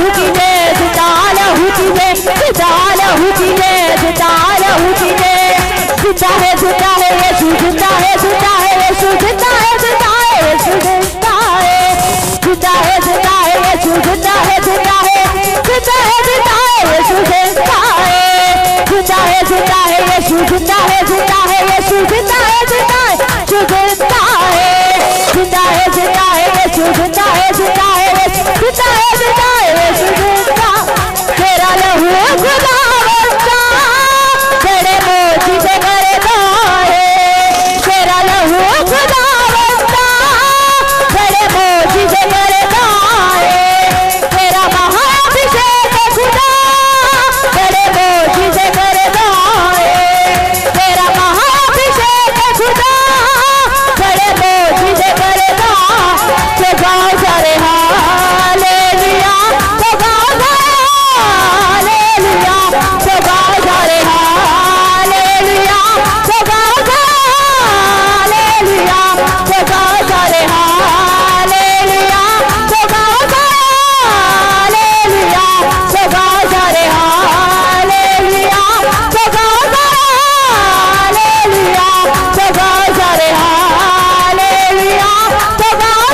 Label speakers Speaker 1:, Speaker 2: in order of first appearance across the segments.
Speaker 1: हुकिले जिताला हुकिले जिताला हुकिले जिताला हुकिले जिता है यीशु जिता है यीशु जिता है यीशु जिता है जिता है यीशु जिता है यीशु जिता है जिता है यीशु जिता है जिता है यीशु जिता है यीशु जिता है जिता है यीशु जिता है जिता है यीशु जिता है जिता है जिता है यीशु जिता तेरा लहू खुदावंदा तेरे मोजी करता है तेरा लहू खुदावंदा तेरे मोजी करता है तेरा महाअभिषेक खुदा तेरे मोजी करता है तेरा महाअभिषेक खुदा तेरे मोजी करता तो गाओ सारे हालेलुया तो गाओ हालेलुया तो गाओ सारे हालेलुया तो गाओ हालेलुया तो गाओ सारे हालेलुया तो गाओ हालेलुया तो गाओ सारे हालेलुया तो गाओ हालेलुया तो गाओ सारे हालेलुया तो गाओ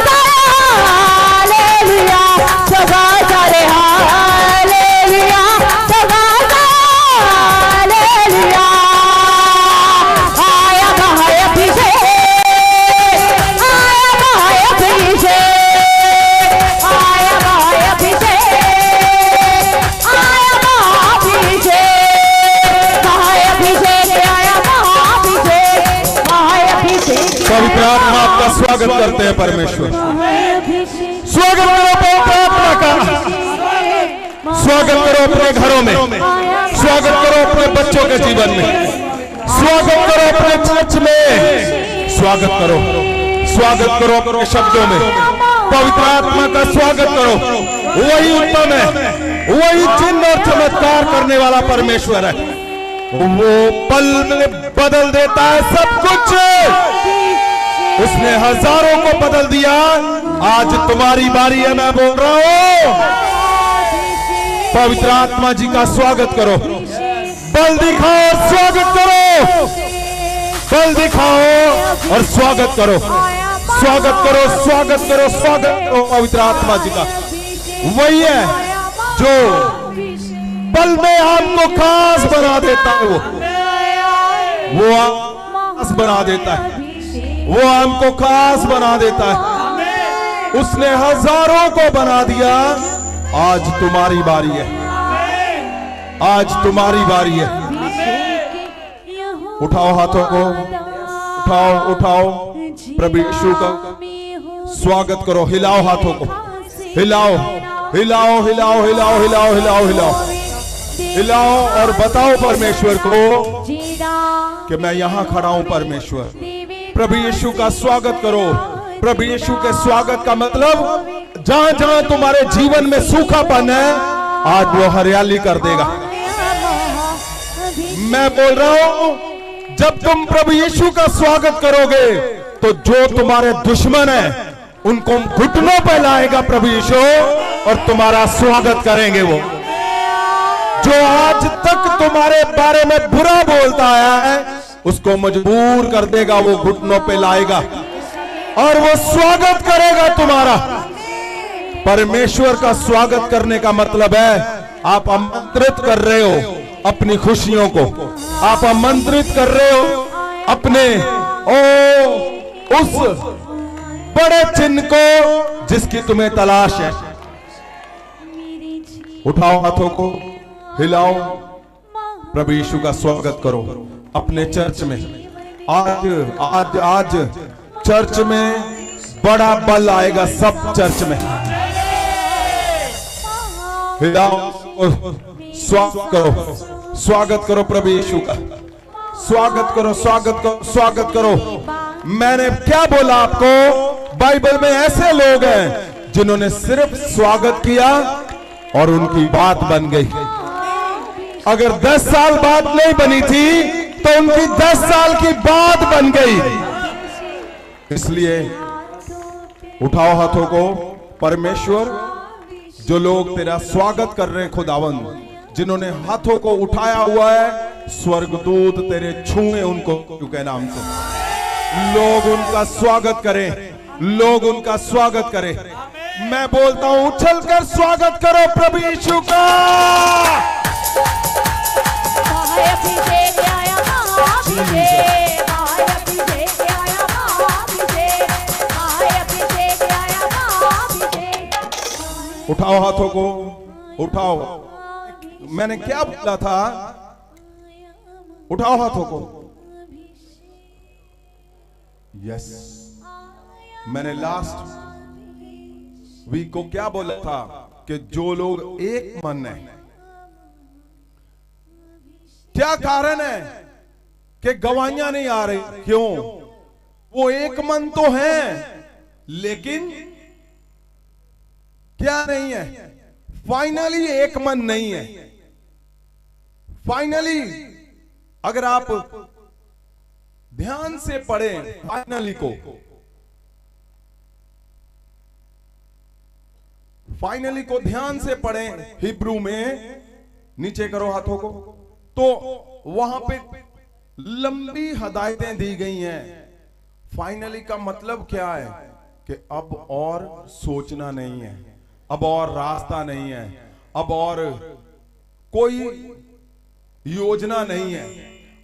Speaker 1: हालेलुया तो गाओ सारे हालेलुया तो गाओ हालेलुया आया महाअभिषेक आया महाअभिषेक आया महाअभिषेक आया महाअभिषेक महाअभिषेक आया महाअभिषेक
Speaker 2: पवित्र आत्मा आपका स्वागत करते हैं परमेश्वर। स्वागत करो पवित्र आत्मा का, स्वागत करो अपने घरों में, स्वागत करो अपने बच्चों के जीवन में, स्वागत करो अपने चर्च में, स्वागत करो अपने शब्दों में। पवित्र आत्मा का स्वागत करो। वही उत्तम है, वही चिन्ह और चमत्कार करने वाला परमेश्वर है। वो पल में बदल देता है सब कुछ। उसने हजारों को बदल दिया। आज तुम्हारी बारी है, मैं बोल रहा हूं। पवित्र आत्मा जी का स्वागत करो। बल दिखाओ, स्वागत करो। बल दिखाओ और स्वागत करो, स्वागत करो, स्वागत करो, स्वागत करो पवित्र आत्मा जी का। वही है जो पल में आपको खास बना देता है। वो खास बना देता है, वो हमको खास बना देता है। उसने हजारों को बना दिया। आज तुम्हारी बारी है, आज तुम्हारी बारी है। उठाओ हाथों को, उठाओ उठाओ, प्रभु यीशु का स्वागत करो। हिलाओ हाथों को, हिलाओ हिलाओ हिलाओ हिलाओ हिलाओ हिलाओ हिलाओ हिलाओ और बताओ परमेश्वर को कि मैं यहां खड़ा हूं। परमेश्वर, प्रभु यीशु का स्वागत करो। प्रभु यीशु के स्वागत का मतलब जहां जहां तुम्हारे जीवन में सूखापन है, आज वो हरियाली कर देगा। मैं बोल रहा हूं, जब तुम प्रभु यीशु का स्वागत करोगे तो जो तुम्हारे दुश्मन है उनको घुटनों पर लाएगा प्रभु यीशु और तुम्हारा स्वागत करेंगे। वो जो आज तक तुम्हारे बारे में बुरा बोलता है उसको मजबूर कर देगा, वो घुटनों पे लाएगा और वो स्वागत करेगा तुम्हारा। परमेश्वर का स्वागत करने का मतलब है आप आमंत्रित कर रहे हो अपनी खुशियों को, आप आमंत्रित कर रहे हो अपने उस बड़े चिन्ह को जिसकी तुम्हें तलाश है। उठाओ हाथों को, हिलाओ, प्रभु यीशु का स्वागत करो अपने चर्च में। आज आज आज चर्च में बड़ा बल आएगा, सब चर्च में। हिलाओ और स्वागत करो, स्वागत करो प्रभु यीशु का, स्वागत करो, स्वागत करो, स्वागत करो। मैंने क्या बोला आपको? बाइबल में ऐसे लोग हैं जिन्होंने सिर्फ स्वागत किया और उनकी बात बन गई। अगर 10 साल बात नहीं बनी थी तो उनकी 10 साल की बात बन गई। इसलिए उठाओ हाथों को, परमेश्वर जो लोग तेरा स्वागत कर रहे हैं खुदावंद, जिन्होंने हाथों को उठाया हुआ है, स्वर्गदूत तेरे छूए उनको के नाम से। लोग उनका स्वागत करें, लोग उनका स्वागत करें। मैं बोलता हूं उछलकर स्वागत करो प्रभु यीशु का। उठाओ हाथों को, उठाओ। मैंने क्या बोला था? उठाओ हाथों को। यस, मैंने लास्ट वीक को क्या बोला था कि जो लोग एक मन है, क्या कारण है कि गवाहियां नहीं आ रही? क्यों? वो एक मन तो हैं, लेकिन क्या नहीं है? फाइनली एक मन नहीं है। फाइनली अगर आप ध्यान से पढ़ें फाइनली को, फाइनली को ध्यान से पढ़ें हिब्रू में, नीचे करो हाथों को, तो वहां पे लंबी हदायतें दी गई हैं। फाइनली का मतलब क्या है? कि अब और सोचना नहीं है, अब और रास्ता नहीं है, अब और कोई योजना नहीं है,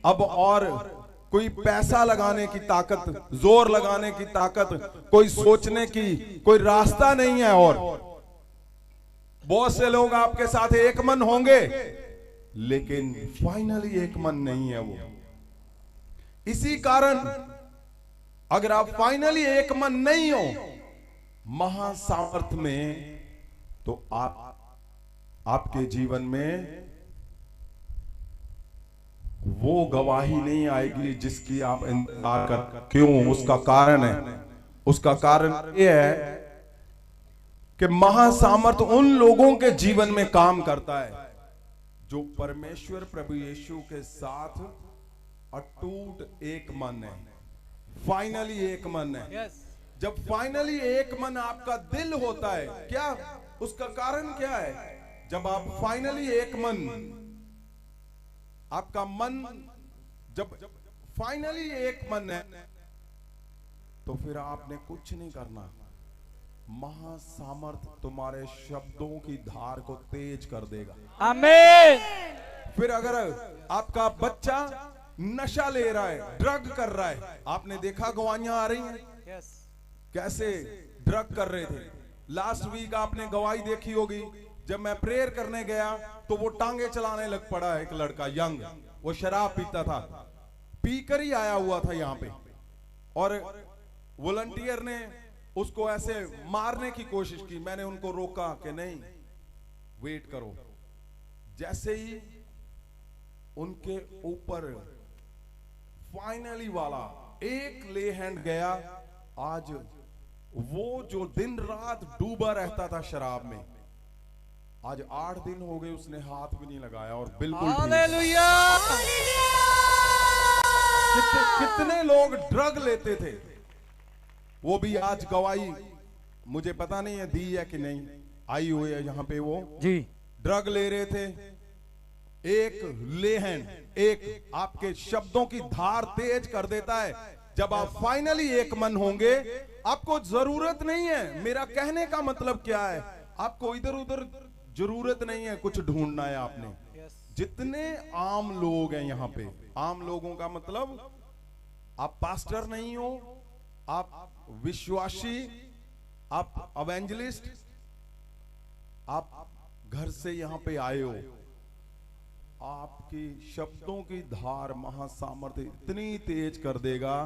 Speaker 2: अब और कोई पैसा लगाने की ताकत, जोर लगाने की ताकत, कोई सोचने की कोई रास्ता नहीं है। और बहुत से लोग आपके साथ एक मन होंगे, लेकिन फाइनली एक मन नहीं है वो। इसी कारण अगर आप फाइनली एक मन नहीं हो महासामर्थ में, तो आपके जीवन में वो गवाही नहीं आएगी जिसकी आप इंतजार कर। क्यों? उसका कारण है, उसका कारण ये है कि महासामर्थ उन लोगों के जीवन में काम करता है जो परमेश्वर प्रभु यीशु के साथ अटूट एक मन है। फाइनली एक मन है। जब फाइनली एक मन आपका दिल होता है, क्या उसका कारण क्या है? जब आप फाइनली एक मन, आपका मन जब फाइनली एक मन है, तो फिर आपने कुछ नहीं करना। महासामर्थ तुम्हारे शब्दों की धार को तेज कर देगा।
Speaker 3: आमीन।
Speaker 2: फिर अगर आपका बच्चा नशा ले रहा है, ड्रग कर रहा है, आपने देखा गवाहियां आ रही हैं कैसे ड्रग कर रहे थे। लास्ट वीक आपने गवाही देखी होगी, जब मैं प्रेयर करने गया तो वो टांगे चलाने लग पड़ा है। एक लड़का यंग, वो शराब पीता था, पीकर ही आया हुआ था यहाँ पे, और वॉलंटियर ने उसको ऐसे मारने की कोशिश की। मैंने उनको रोका कि नहीं, वेट करो। जैसे ही उनके ऊपर फाइनली वाला एक ले हैंड गया, आज वो जो दिन रात डूबा रहता था शराब में, आज 8 दिन हो गए उसने हाथ भी नहीं लगाया और बिल्कुल
Speaker 3: हालेलुया।
Speaker 2: कितने लोग ड्रग लेते थे, वो भी आज गवाही मुझे पता नहीं है दी है कि नहीं, आई हुई है यहाँ पे। वो
Speaker 3: जी
Speaker 2: ड्रग ले रहे थे। एक लेहन, एक आपके शब्दों की धार तेज कर देता है। जब आप फाइनली एक मन होंगे, आपको जरूरत नहीं है, मेरा कहने का मतलब क्या है, आपको इधर उधर जरूरत नहीं है कुछ ढूंढना है आपने। जितने आम लोग हैं यहाँ पे, आम लोगों का मतलब आप पास्टर नहीं हो, आप विश्वासी, आप एवेंजलिस्ट, आप घर से यहाँ पे आए हो, आपकी शब्दों की धार महासामर्थ्य इतनी तेज कर देगा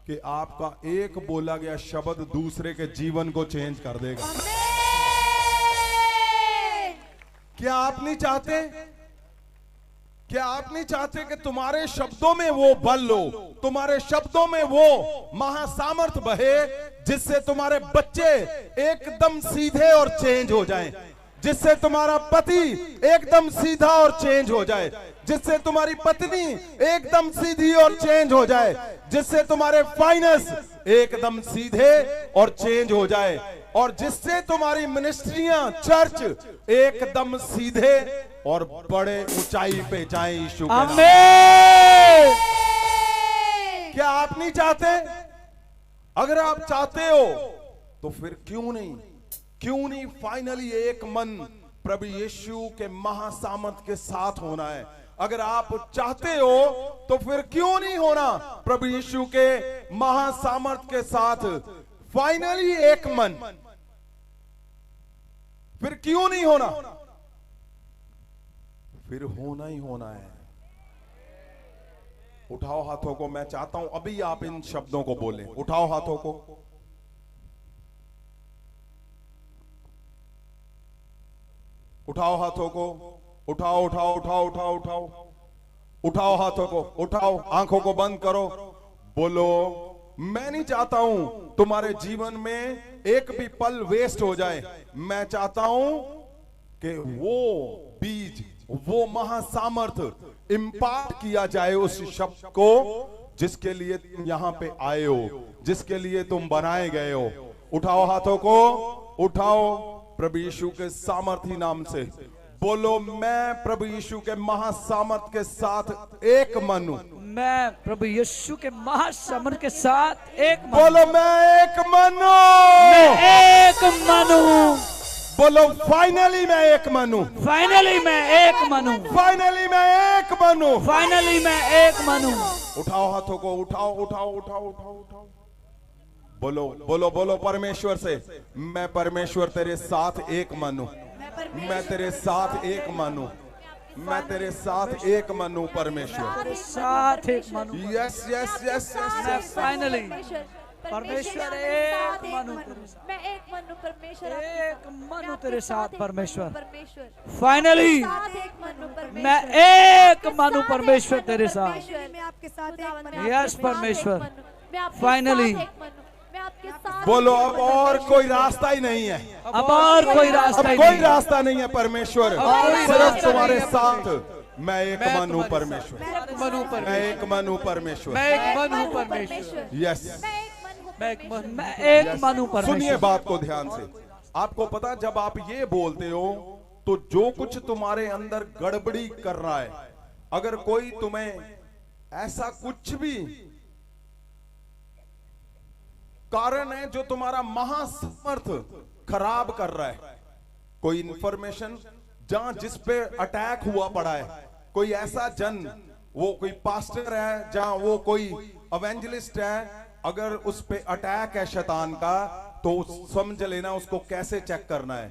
Speaker 2: कि आपका एक बोला गया शब्द दूसरे के जीवन को चेंज कर देगा। क्या आप नहीं चाहते? क्या आप नहीं चाहते कि तुम्हारे शब्दों में वो बल हो, तुम्हारे शब्दों में वो महासामर्थ बहे, जिससे तुम्हारे बच्चे एकदम सीधे और चेंज हो जाएं, जिससे तुम्हारा पति एकदम सीधा और चेंज हो जाए, जिससे तुम्हारी पत्नी एकदम सीधी और चेंज हो जाए, जिससे तुम्हारे फाइनेंस एकदम सीधे और चेंज हो जाए, और जिससे तुम्हारी मिनिस्ट्रियां, चर्च एकदम सीधे और बड़े ऊंचाई पे जाएं यीशु के नाम।
Speaker 1: आमीन।
Speaker 2: क्या आप नहीं चाहते? अगर आप चाहते हो तो फिर क्यों नहीं फाइनली एक मन प्रभु यीशु के महासामर्थ के साथ होना है। अगर आप चाहते हो तो फिर क्यों नहीं होना प्रभु यीशु के महासामर्थ के साथ फाइनली एक मन? फिर क्यों नहीं होना? फिर होना ही होना है। उठाओ हाथों को, मैं चाहता हूं अभी आप इन शब्दों को बोलें। उठाओ हाथों को, उठाओ हाथों को, उठाओ उठाओ उठाओ उठाओ उठाओ उठाओ हाथों को, उठाओ, आंखों को बंद करो, बोलो मैं नहीं चाहता हूं तुम्हारे जीवन में एक भी पल वेस्ट हो जाए। मैं चाहता हूं कि वो बीज, वो महासामर्थ इम्पार्ट किया जाए उस शब्द को जिसके लिए तुम यहां पे आए हो, जिसके लिए तुम बनाए गए हो। उठाओ हाथों को, उठाओ, प्रभु यीशु के सामर्थी नाम से बोलो, मैं प्रभु यीशु के महासामर्थ के साथ एक मन हूं।
Speaker 1: मैं प्रभु यीशु के महासामर्थ के साथ एक मन।
Speaker 2: बोलो मैं एक मन हूं।
Speaker 1: मैं एक मन हूं।
Speaker 2: बोलो फाइनली मैं एक मन हूं।
Speaker 1: फाइनली मैं एक मन हूं।
Speaker 2: फाइनली मैं एक मन हूं।
Speaker 1: फाइनली मैं एक मन हूं।
Speaker 2: उठाओ हाथों को, उठाओ उठाओ उठाओ उठाओ उठाओ, बोलो बोलो बोलो परमेश्वर से, मैं परमेश्वर तेरे साथ एक मन हूं। मैं तेरे साथ एक मन हूं। मैं तेरे साथ एक मन हूं परमेश्वर।
Speaker 1: तेरे साथ एक मन हूं।
Speaker 2: यस यस यस
Speaker 1: मैं
Speaker 2: यस।
Speaker 1: फाइनली परमेश्वर एक मन हूं।
Speaker 3: मैं एक मन हूं परमेश्वर।
Speaker 1: एक मन हूं तेरे साथ परमेश्वर।
Speaker 3: परमेश्वर
Speaker 1: फाइनली मैं एक मन हूं परमेश्वर तेरे साथ।
Speaker 3: मैं आपके साथ
Speaker 1: यस परमेश्वर। फाइनली
Speaker 2: बोलो अब और कोई रास्ता ही नहीं है।
Speaker 1: अब और कोई रास्ता
Speaker 2: अब
Speaker 1: ही
Speaker 2: कोई
Speaker 1: नहीं।
Speaker 2: रास्ता नहीं है परमेश्वर।
Speaker 1: कोई
Speaker 2: सिर्फ
Speaker 1: रास्ता
Speaker 2: तुम्हारे
Speaker 1: नहीं।
Speaker 2: साथ मैं एक मन हूं परमेश्वर। मैं एक मन हूं परमेश्वर।
Speaker 1: मैं एक मन हूं परमेश्वर।
Speaker 2: यस,
Speaker 1: मैं एक मन हूं परमेश्वर।
Speaker 2: सुनिए बात को ध्यान से। आपको पता, जब आप ये बोलते हो तो जो कुछ तुम्हारे अंदर गड़बड़ी कर रहा है, अगर कोई तुम्हें ऐसा कुछ भी कारण है जो तुम्हारा महासामर्थ खराब कर रहा है, कोई इंफॉर्मेशन जहां जिस पे अटैक हुआ पड़ा है, कोई ऐसा जन, वो कोई पास्टर है, जहां वो कोई एवेंजलिस्ट है, अगर उस पे अटैक है शैतान का, तो समझ लेना उसको कैसे चेक करना है।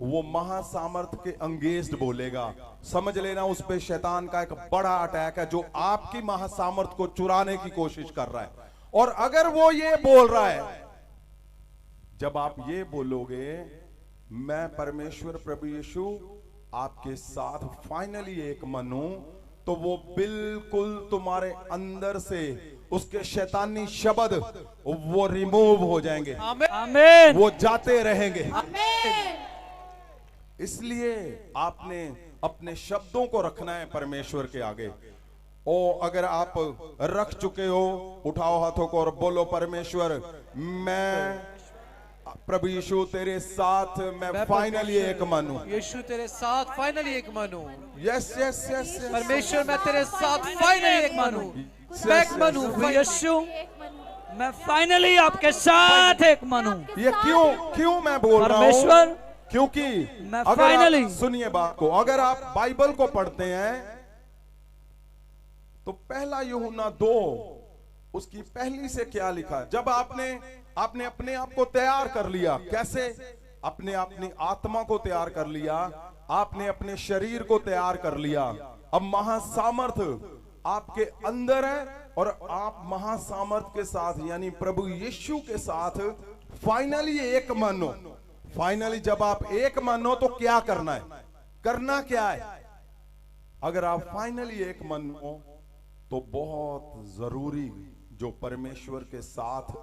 Speaker 2: वो महासामर्थ के अंगेंस्ट बोलेगा। समझ लेना उस पे शैतान का एक बड़ा अटैक है जो आपकी महासामर्थ को चुराने की कोशिश कर रहा है। और अगर वो ये बोल रहा है, जब आप ये बोलोगे मैं परमेश्वर प्रभु यीशु आपके साथ फाइनली एक मन हूं, तो वो बिल्कुल तुम्हारे अंदर से उसके शैतानी शब्द वो रिमूव हो जाएंगे।
Speaker 1: आमीन।
Speaker 2: वो जाते रहेंगे। इसलिए आपने अपने शब्दों को रखना है परमेश्वर के आगे। ओ अगर आप रख चुके हो, उठाओ हाथों को और बोलो, परमेश्वर मैं प्रभु यीशु तेरे साथ मैं फाइनली एक मन हूं।
Speaker 4: यीशु तेरे साथ फाइनली एक मन हूं।
Speaker 2: Yes yes yes.
Speaker 4: परमेश्वर मैं तेरे साथ फाइनली एक मन हूं। मैं एक मन हूं
Speaker 1: यीशु, मैं फाइनली आपके साथ एक मन हूं।
Speaker 2: ये क्यों मैं बोल रहा हूं?
Speaker 1: परमेश्वर,
Speaker 2: क्योंकि
Speaker 1: मैं
Speaker 2: अगर
Speaker 1: फाइनली,
Speaker 2: सुनिए बात को, अगर आप बाइबल को पढ़ते हैं तो पहला यूहन्ना 2 उसकी पहली से क्या लिखा? जब आपने अपने आप को तैयार कर लिया, कैसे? अपनी आत्मा को तैयार कर लिया, आपने अपने शरीर को तैयार कर लिया, अब महासामर्थ आपके अंदर है और आप महासामर्थ के साथ यानी प्रभु यीशु के साथ फाइनली एक मन हो। फाइनली जब आप एक मन हो तो क्या करना है? करना क्या है? अगर आप फाइनली एक मन हो तो बहुत जरूरी जो परमेश्वर के साथ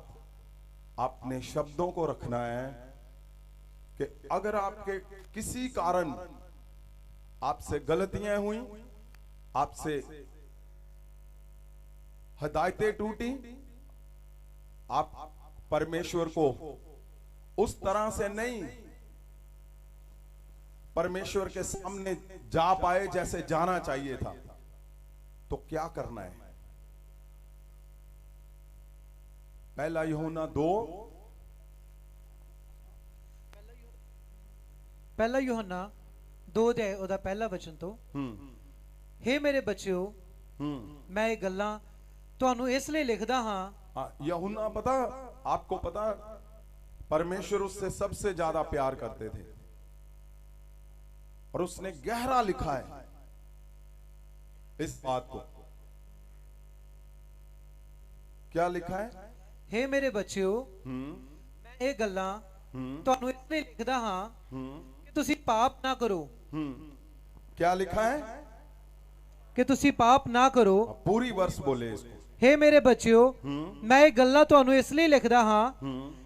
Speaker 2: अपने शब्दों को रखना है कि अगर आपके किसी कारण आपसे गलतियां हुई, आपसे हिदायतें टूटी, आप परमेश्वर को उस तरह से नहीं परमेश्वर के सामने जा पाए जैसे जाना चाहिए था, तो क्या करना है? पहला यूहन्ना 2
Speaker 4: ਪਹਿਲਾ ਯੋਹੰਨਾ 2 ਅਧਿਆਇ ਉਹਦਾ ਪਹਿਲਾ ਵਚਨ ਤੋਂ, ਹੇ ਮੇਰੇ ਬੱਚਿਓ मैं ये गल्लां ਤੁਹਾਨੂੰ ਇਸ ਲਈ ਲਿਖਦਾ ਹਾਂ।
Speaker 2: यूहन्ना पता, आपको पता, परमेश्वर उससे सबसे ज्यादा प्यार करते थे और उसने गहरा लिखा है इस बात को। क्या लिखा है?
Speaker 4: हे मेरे बच्चों मैं ये गल्लां ਤੁਹਾਨੂੰ ਇਸ ਲਈ ਲਿਖਦਾ ਹਾਂ ਕਿ ਤੁਸੀਂ ਪਾਪ ਨਾ ਕਰੋ।
Speaker 2: क्या लिखा है?
Speaker 4: कि ਤੁਸੀਂ ਪਾਪ ਨਾ ਕਰੋ।
Speaker 2: पूरी वर्ष बोले इसको।
Speaker 4: हे मेरे बच्चों मैं ये गल्लां ਤੁਹਾਨੂੰ ਇਸ ਲਈ ਲਿਖਦਾ ਹਾਂ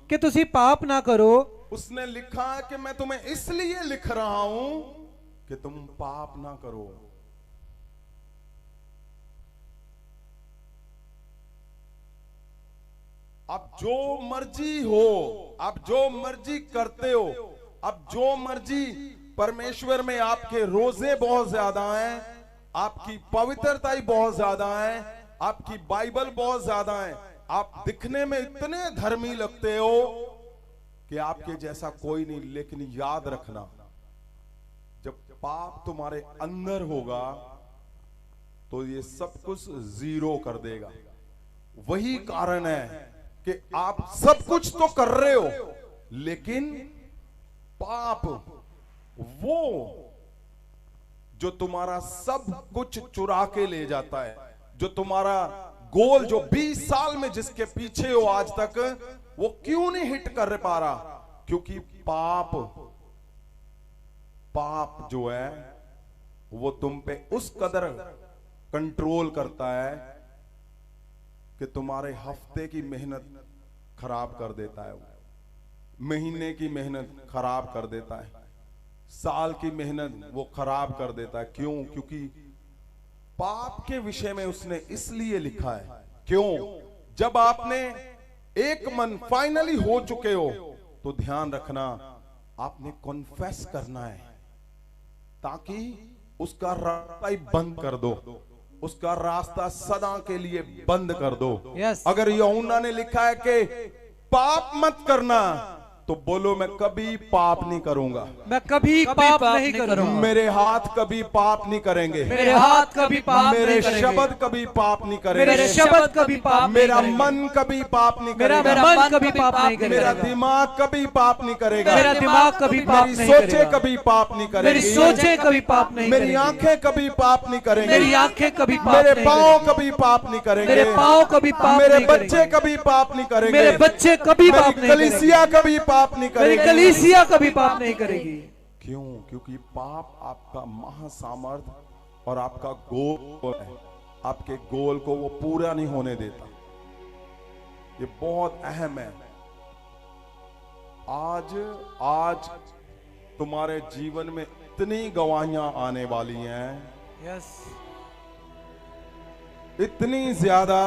Speaker 4: कि ਤੁਸੀਂ ਪਾਪ ਨਾ ਕਰੋ।
Speaker 2: उसने लिखा कि मैं तुम्हें इसलिए लिख रहा हूं कि तुम पाप ना करो। अब जो मर्जी हो, आप जो मर्जी करते हो, अब जो मर्जी, परमेश्वर में आपके रोजे बहुत ज्यादा हैं, आपकी पवित्रता ही बहुत ज्यादा है, आपकी बाइबल बहुत ज्यादा है, आप दिखने में इतने धर्मी लगते हो कि आपके जैसा कोई नहीं। लेकिन याद रखना, जब पाप तुम्हारे अंदर होगा तो ये सब कुछ जीरो कर देगा। वही कारण है कि आप सब कुछ तो कर रहे हो, लेकिन पाप वो जो तुम्हारा सब कुछ चुरा के ले जाता है, जो तुम्हारा गोल जो 20 साल में जिसके पीछे हो आज तक, वो क्यों नहीं हिट कर पा रहा? क्योंकि पाप जो है वो तुम पे उस कदर कंट्रोल करता है कि तुम्हारे हफ्ते की मेहनत खराब कर देता है, महीने की मेहनत खराब कर देता है, साल की मेहनत वो खराब कर देता है। क्यों? क्योंकि पाप के विषय में उसने इसलिए लिखा है। क्यों? जब आपने एक मन फाइनली हो चुके हो तो ध्यान रखना, आपने कॉन्फेस करना है ताकि उसका रास्ता ही बंद कर दो, उसका रास्ता सदा के लिए बंद कर दो। अगर यूहन्ना ने लिखा है कि पाप मत करना, तो बोलो मैं कभी पाप नहीं करूंगा,
Speaker 4: मैं कभी पाप नहीं करूंगा,
Speaker 2: मेरे हाथ कभी पाप नहीं करेंगे,
Speaker 4: मेरे हाथ कभी पाप
Speaker 2: मेरे
Speaker 4: नहीं करेंगे,
Speaker 2: शब्द कभी पाप नहीं करेंगे,
Speaker 4: मेरे शब्द कभी पाप
Speaker 2: मेरा
Speaker 4: नहीं
Speaker 2: मन कभी पाप नहीं
Speaker 4: मेरा
Speaker 2: करेगा,
Speaker 4: मन कभी पाप नहीं करेगा,
Speaker 2: मेरा दिमाग कभी पाप नहीं करेगा,
Speaker 4: मेरा दिमाग कभी पाप
Speaker 2: मेरी
Speaker 4: नहीं
Speaker 2: सोचे
Speaker 4: करेगा,
Speaker 2: कभी पाप नहीं
Speaker 4: मेरी
Speaker 2: करेगी,
Speaker 4: सोचे कभी पाप नहीं
Speaker 2: मेरी
Speaker 4: करेंगी,
Speaker 2: आंखें कभी पाप नहीं करेंगी,
Speaker 4: मेरी आंखें कभी पाप
Speaker 2: मेरे
Speaker 4: नहीं
Speaker 2: पाँव
Speaker 4: करेंगी,
Speaker 2: कभी पाप नहीं करेंगे,
Speaker 4: मेरे पाँव कभी पाप
Speaker 2: मेरे
Speaker 4: नहीं
Speaker 2: बच्चे
Speaker 4: करेंगे,
Speaker 2: कभी पाप नहीं करेंगे,
Speaker 4: मेरे बच्चे कभी पाप
Speaker 2: मेरी
Speaker 4: नहीं करेंगे,
Speaker 2: कलीसिया कभी पाप नहीं
Speaker 4: मेरी
Speaker 2: करेगी।
Speaker 4: कलीसिया कभी पाप नहीं करेगी।
Speaker 2: क्यों? क्योंकि पाप आपका महासामर्थ और आपका गोल है, आपके गोल को वो पूरा नहीं होने देता। ये बहुत अहम है। आज तुम्हारे जीवन में इतनी गवाहियां आने वाली हैं,
Speaker 4: यस,
Speaker 2: इतनी ज्यादा,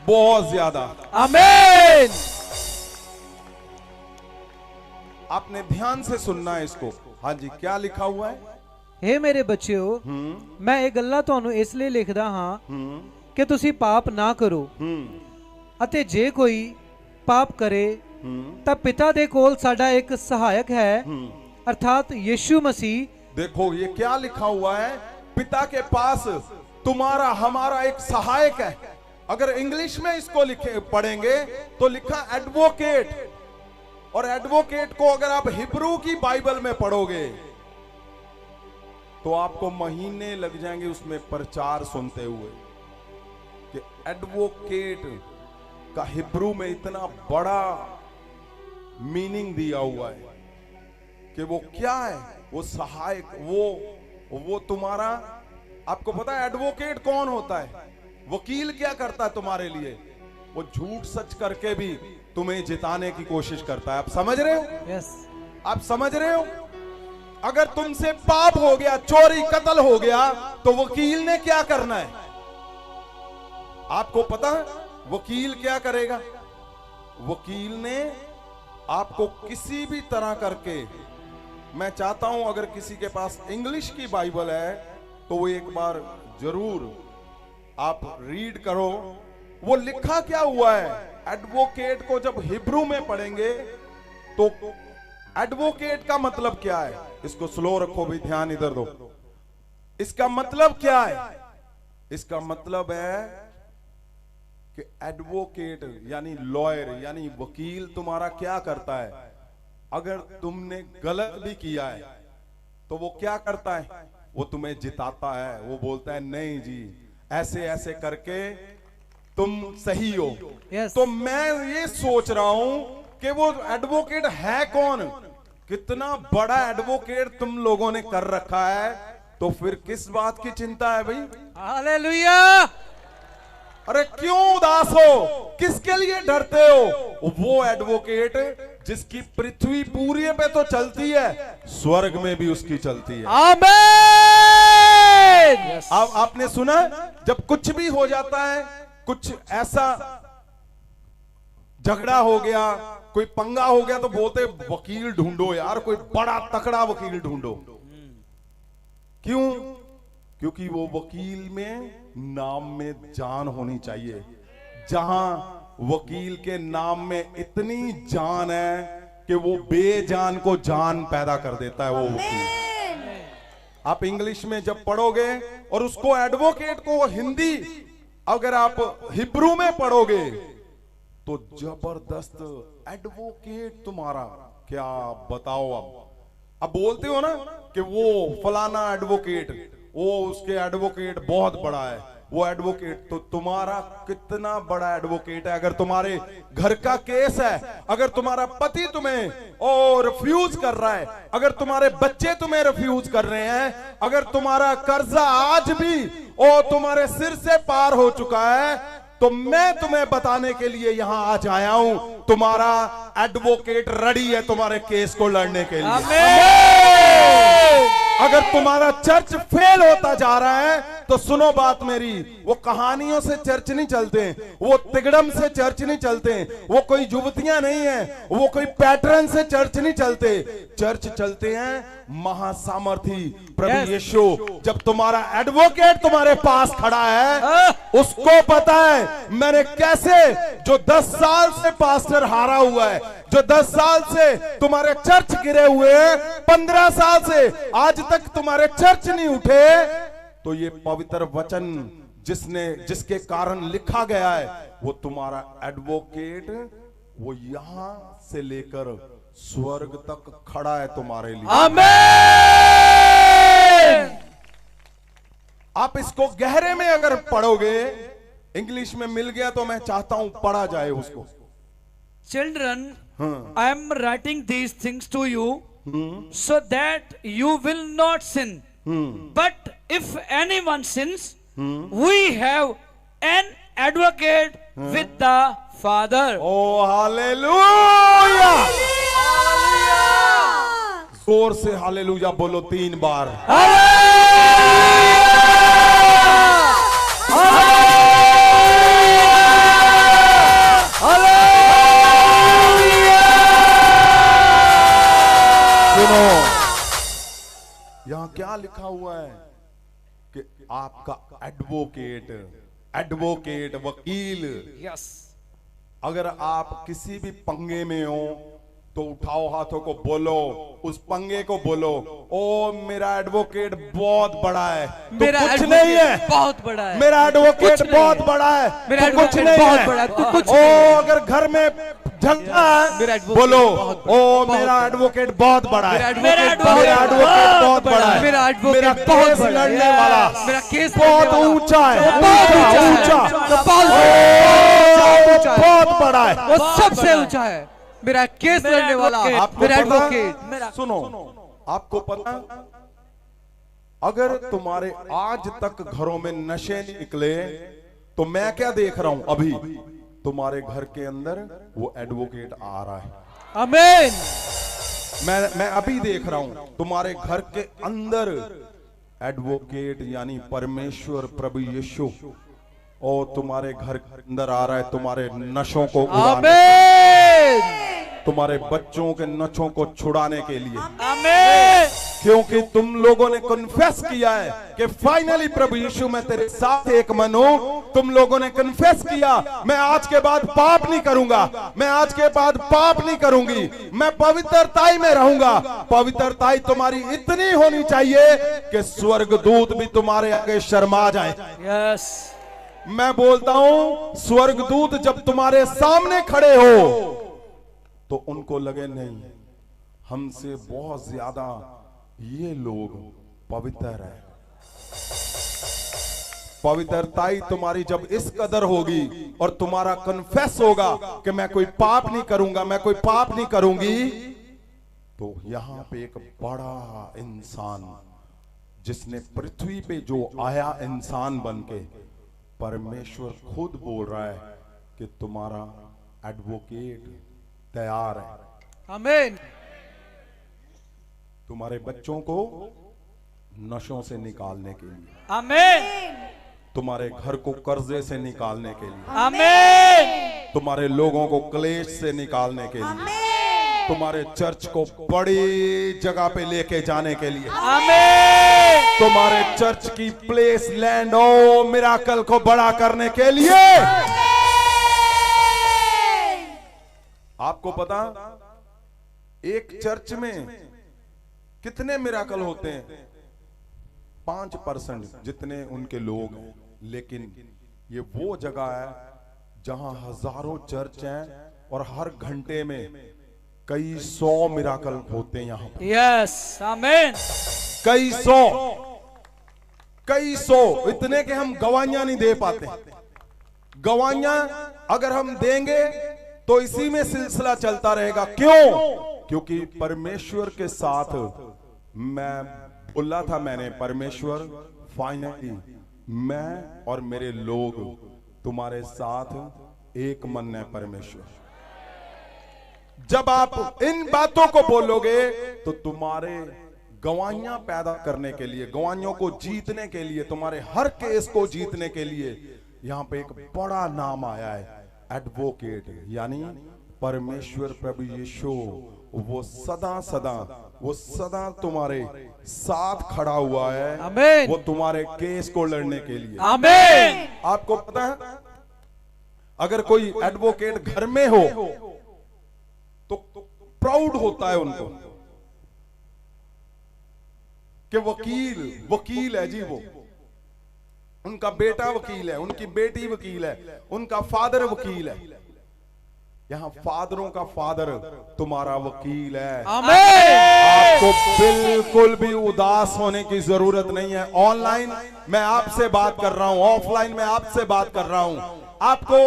Speaker 2: बहुत ज्यादा।
Speaker 4: आमीन।
Speaker 2: आपने ध्यान से सुनना है इसको। हाँ जी, क्या लिखा हुआ है?
Speaker 4: हे मेरे बच्चों मैं ਇਹ ਗੱਲਾਂ ਤੁਹਾਨੂੰ ਇਸ ਲਈ ਲਿਖਦਾ ਹਾਂ ਕਿ ਤੁਸੀਂ ਪਾਪ ਨਾ ਕਰੋ, ਅਤੇ ਜੇ ਕੋਈ ਪਾਪ ਕਰੇ ਤਾਂ ਪਿਤਾ ਦੇ ਕੋਲ ਸਾਡਾ ਇੱਕ ਸਹਾਇਕ ਹੈ, अर्थात यीशु मसीह।
Speaker 2: देखो ये क्या लिखा हुआ है, पिता के पास तुम्हारा हमारा एक सहायक है। अगर इंग्लिश में इसको लिखे पढ़ेंगे तो लिखा एडवोकेट, और एडवोकेट को अगर आप हिब्रू की बाइबल में पढ़ोगे तो आपको महीने लग जाएंगे उसमें प्रचार सुनते हुए कि एडवोकेट का हिब्रू में इतना बड़ा मीनिंग दिया हुआ है कि वो क्या है, वो सहायक, वो तुम्हारा, आपको पता है एडवोकेट कौन होता है? वकील क्या करता है तुम्हारे लिए? वो झूठ सच करके भी तुम्हें जिताने की कोशिश करता है। आप समझ रहे हो?
Speaker 4: यस,
Speaker 2: आप समझ रहे हो? अगर तुमसे पाप हो गया, चोरी कत्ल हो गया, तो वकील ने क्या करना है? आपको पता है वकील क्या करेगा? वकील ने आपको किसी भी तरह करके, मैं चाहता हूं अगर किसी के पास इंग्लिश की बाइबल है तो वो एक बार जरूर आप रीड करो। वो लिखा क्या हुआ है, एडवोकेट को जब हिब्रू में पढ़ेंगे तो एडवोकेट का मतलब क्या है, इसको स्लो रखो भी, ध्यान इधर दो। इसका मतलब क्या है, इसका मतलब है कि एडवोकेट यानी लॉयर यानी वकील तुम्हारा क्या करता है, अगर तुमने गलत भी किया है तो वो क्या करता है, वो तुम्हें जिताता है। वो बोलता है नहीं जी ऐसे ऐसे करके तुम सही हो।
Speaker 4: Yes.
Speaker 2: तो मैं ये सोच रहा हूं कि वो एडवोकेट है कौन, कितना बड़ा एडवोकेट तुम लोगों ने कर रखा है, तो फिर किस बात की चिंता है भाई।
Speaker 4: हालेलुया।
Speaker 2: अरे क्यों उदास हो, किसके लिए डरते हो। वो एडवोकेट जिसकी पृथ्वी पूरी पे तो चलती है, स्वर्ग में भी उसकी चलती है।
Speaker 4: आमीन।
Speaker 2: अब आपने सुना जब कुछ भी हो जाता है, कुछ ऐसा झगड़ा हो गया, कोई पंगा हो गया, तो बोलते वकील ढूंढो यार, कोई बड़ा तकड़ा वकील ढूंढो। क्यों? क्योंकि वो वकील में नाम में जान होनी चाहिए। जहां वकील के नाम में इतनी जान है कि वो बेजान को जान पैदा कर देता है वो वकील। आप इंग्लिश में जब पढ़ोगे और उसको एडवोकेट को हिंदी अगर आप हिब्रू में पढ़ोगे तो जबरदस्त एडवोकेट तुम्हारा, क्या बताओ। अब बोलते हो ना कि वो फलाना एडवोकेट, वो उसके एडवोकेट बहुत बड़ा है, वो एडवोकेट, तो तुम्हारा कितना बड़ा एडवोकेट है। अगर तुम्हारे घर का केस है, अगर तुम्हारा पति तुम्हें और रिफ्यूज कर रहा है, अगर तुम्हारे बच्चे तुम्हें रिफ्यूज कर रहे हैं, अगर तुम्हारा कर्जा आज भी और तुम्हारे सिर से पार हो चुका है, तो मैं तुम्हें बताने के लिए यहां आज आया हूं, तुम्हारा एडवोकेट रेडी है तुम्हारे केस को लड़ने के लिए। अगर तुम्हारा चर्च फेल होता जा रहा है तो सुनो बात मेरी, वो कहानियों से चर्च नहीं चलते, वो तिगड़म से चर्च नहीं चलते, वो कोई युवतियां नहीं है, वो कोई पैटर्न से चर्च नहीं चलते। चर्च चलते हैं महासामर्थी प्रभु यीशु। जब तुम्हारा एडवोकेट तुम्हारे पास खड़ा है, उसको पता है मैंने कैसे, जो 10 साल से पास्टर हारा हुआ है, जो 10 साल से तुम्हारे चर्च गिरे हुए हैं, 15 साल से आज तक तुम्हारे चर्च नहीं उठे, तो ये पवित्र वचन जिसके कारण लिखा गया है, वो तुम्हारा एडवोकेट, वो यहां से लेकर स्वर्ग तक खड़ा है तुम्हारे लिए।
Speaker 4: आमीन।
Speaker 2: आप इसको गहरे में अगर पढ़ोगे, इंग्लिश में मिल गया तो मैं चाहता हूं पढ़ा जाए उसको।
Speaker 5: Children, I am writing these things to you so that you will not sin. But if anyone sins, we have an advocate with the Father.
Speaker 2: Oh hallelujah. जोर से हालेलुया बोलो 3 बार। सुनो, यहां क्या लिखा हुआ है कि आपका एडवोकेट वकील,
Speaker 5: Yes.
Speaker 2: अगर आप किसी भी पंगे में हो तो उठाओ हाथों को, बोलो उस पंगे को, बोलो ओ मेरा एडवोकेट बहुत बड़ा है। तो
Speaker 5: मेरा
Speaker 2: कुछ
Speaker 5: advocate
Speaker 2: नहीं है,
Speaker 5: बहुत बड़ा है।
Speaker 2: मेरा एडवोकेट
Speaker 5: कुछ नहीं
Speaker 2: बहुत
Speaker 5: है।
Speaker 2: बड़ा है,
Speaker 5: मेरा
Speaker 2: तो कुछ
Speaker 5: advocate
Speaker 2: नहीं
Speaker 5: बहुत
Speaker 2: है।
Speaker 5: बड़ा है, तो कुछ
Speaker 2: ओ
Speaker 5: नहीं है।
Speaker 2: अगर घर में झगड़ा है,
Speaker 5: मेरा advocate
Speaker 2: बोलो
Speaker 5: बहुत बड़ा है,
Speaker 2: ओ
Speaker 5: बहुत
Speaker 2: मेरा एडवोकेट बहुत बड़ा है,
Speaker 5: मेरा
Speaker 2: एडवोकेट बहुत बड़ा है,
Speaker 5: मेरा advocate
Speaker 2: मेरा
Speaker 5: बहुत
Speaker 2: केस
Speaker 5: बड़ा है।
Speaker 2: लड़ने वाला
Speaker 5: मेरा केस
Speaker 2: बहुत
Speaker 5: लड़ने वाला
Speaker 2: ऊंचा है,
Speaker 5: बहुत
Speaker 2: ऊंचा बहुत बड़ा है।
Speaker 5: वो सबसे ऊंचा है। मेरा केस लड़ने वाला,
Speaker 2: आपको
Speaker 5: मेरा
Speaker 2: पता,
Speaker 5: एडवोकेट।
Speaker 2: सुनो, आपको पता, अगर तुम्हारे आज तक घरों में नशे नहीं निकले, तो मैं क्या देख रहा हूं अभी, तुम्हारे घर के अंदर वो एडवोकेट आ रहा है।
Speaker 4: आमीन।
Speaker 2: मैं अभी देख रहा हूं तुम्हारे घर के अंदर एडवोकेट यानी परमेश्वर प्रभु यीशु ओ तुम्हारे घर के अंदर आ रहा है तुम्हारे नशों को उड़ाने,
Speaker 4: आमीन
Speaker 2: तुम्हारे बच्चों के नशों को छुड़ाने के लिए।
Speaker 5: आमीन।
Speaker 2: क्योंकि तुम लोगों ने कन्फेस किया है कि फाइनली प्रभु यीशु मैं तेरे साथ एक मन हूं। तुम लोगों ने कन्फेस किया मैं आज के बाद पाप नहीं करूंगा, मैं आज के बाद पाप नहीं करूंगी, मैं पवित्रताई में रहूंगा। पवित्रताई तुम्हारी इतनी होनी चाहिए कि स्वर्गदूत भी तुम्हारे आगे शर्मा जाए।
Speaker 5: यस।
Speaker 2: मैं बोलता हूं स्वर्गदूत जब तुम्हारे सामने खड़े हो तो उनको लगे नहीं हमसे बहुत ज्यादा ये लोग पवित्र है। पवित्रताई तुम्हारी जब इस कदर होगी और तुम्हारा कन्फेस होगा कि मैं कोई पाप नहीं करूंगा, मैं कोई पाप नहीं करूंगी, तो यहां पे एक बड़ा इंसान जिसने पृथ्वी पे जो आया इंसान बनके, परमेश्वर खुद बोल रहा है कि तुम्हारा एडवोकेट तैयार है।
Speaker 4: आमीन।
Speaker 2: तुम्हारे बच्चों को नशों से निकालने के लिए,
Speaker 5: आमीन।
Speaker 2: तुम्हारे घर को कर्जे से निकालने के लिए,
Speaker 5: आमीन।
Speaker 2: तुम्हारे लोगों को क्लेश से निकालने के लिए, तुम्हारे चर्च को बड़ी जगह पे लेके जाने के लिए,
Speaker 5: आमीन।
Speaker 2: तुम्हारे चर्च की प्लेस लैंड ओ मिराकल को बड़ा करने के लिए। आपको पता एक चर्च में कितने मिराकल होते हैं? 5% जितने उनके लोग हैं, लेकिन ये वो जगह है जहां हजारों चर्च हैं और हर घंटे में कई 100 मिराकल होते हैं यहां पर।
Speaker 5: यस। आमीन।
Speaker 2: कई सौ इतने के हम गवाहियां नहीं दे पाते। गवाहियां अगर हम देंगे तो इसी में सिलसिला चलता रहेगा। क्यों? क्योंकि परमेश्वर के साथ मैं बोला था, मैंने परमेश्वर फाइनली मैं और मेरे लोग तुम्हारे साथ एक मन है। परमेश्वर जब आप इन बातों को बोलोगे तो तुम्हारे गवाहियां पैदा करने के लिए, गवाहियों को जीतने के लिए, तुम्हारे हर केस को जीतने के लिए यहां पे एक बड़ा नाम आया है, एडवोकेट, यानी परमेश्वर प्रभु यीशु। वो सदा तुम्हारे साथ खड़ा हुआ है।
Speaker 4: आमीन।
Speaker 2: वो तुम्हारे केस को लड़ने के लिए।
Speaker 5: आमीन।
Speaker 2: आपको पता है अगर कोई एडवोकेट घर में हो तो प्राउड होता है उनको कि वकील है जी, वो उनका बेटा वकील है, उनकी बेटी वकील है, उनका फादर वकील है। यहां फादरों का फादर तुम्हारा वकील है।
Speaker 4: आमीन।
Speaker 2: आपको बिल्कुल भी उदास होने की जरूरत नहीं है। ऑनलाइन मैं आपसे बात कर रहा हूं, ऑफलाइन मैं आपसे बात कर रहा हूं। आपको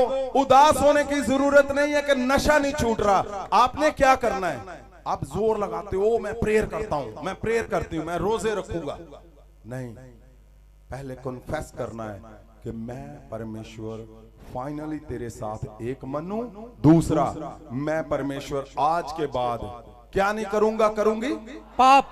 Speaker 2: उदास होने की जरूरत नहीं है कि नशा नहीं छूट रहा। आपने क्या करना है? आप जोर लगाते हो मैं प्रेयर करता हूं, मैं प्रेयर करती हूं, मैं रोजे रखूंगा। नहीं, पहले कन्फेस करना है कि मैं परमेश्वर फाइनली तेरे साथ एक मन हूं। दूसरा, मैं परमेश्वर आज के बाद क्या नहीं करूंगा, करूंगी
Speaker 4: पाप।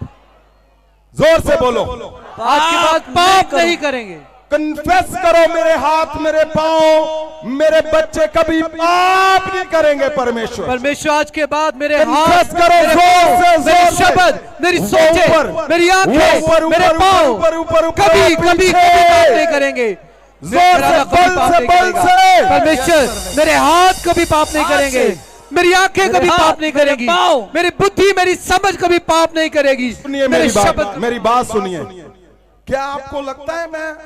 Speaker 2: जोर से बोलो,
Speaker 4: आज के बाद पाप नहीं करेंगे।
Speaker 2: कन्फेस करो, मेरे हाथ मेरे पांव मेरे बच्चे कभी पाप नहीं करेंगे। परमेश्वर
Speaker 4: आज के बाद मेरे
Speaker 2: कन्फेस
Speaker 4: हाथ,
Speaker 2: करो,
Speaker 4: मेरे
Speaker 2: जोर से,
Speaker 4: मेरे
Speaker 2: जोर से।
Speaker 4: शब्द, मेरी सोचें, मेरी आंखें,
Speaker 2: ऊपर,
Speaker 4: मेरे
Speaker 2: ऊपर,
Speaker 4: पांव
Speaker 2: ऊपर, ऊपर, ऊपर,
Speaker 4: कभी
Speaker 2: पीछे।
Speaker 4: कभी पाप नहीं करेंगे।
Speaker 2: जोर से, बल से, बल से।
Speaker 4: परमेश्वर मेरे हाथ कभी पाप नहीं करेंगे, मेरी आंखें कभी पाप नहीं करेगी, मेरी बुद्धि, मेरी समझ कभी पाप नहीं करेगी।
Speaker 2: सुनिए मेरी बात सुनिए। क्या आपको लगता है मैं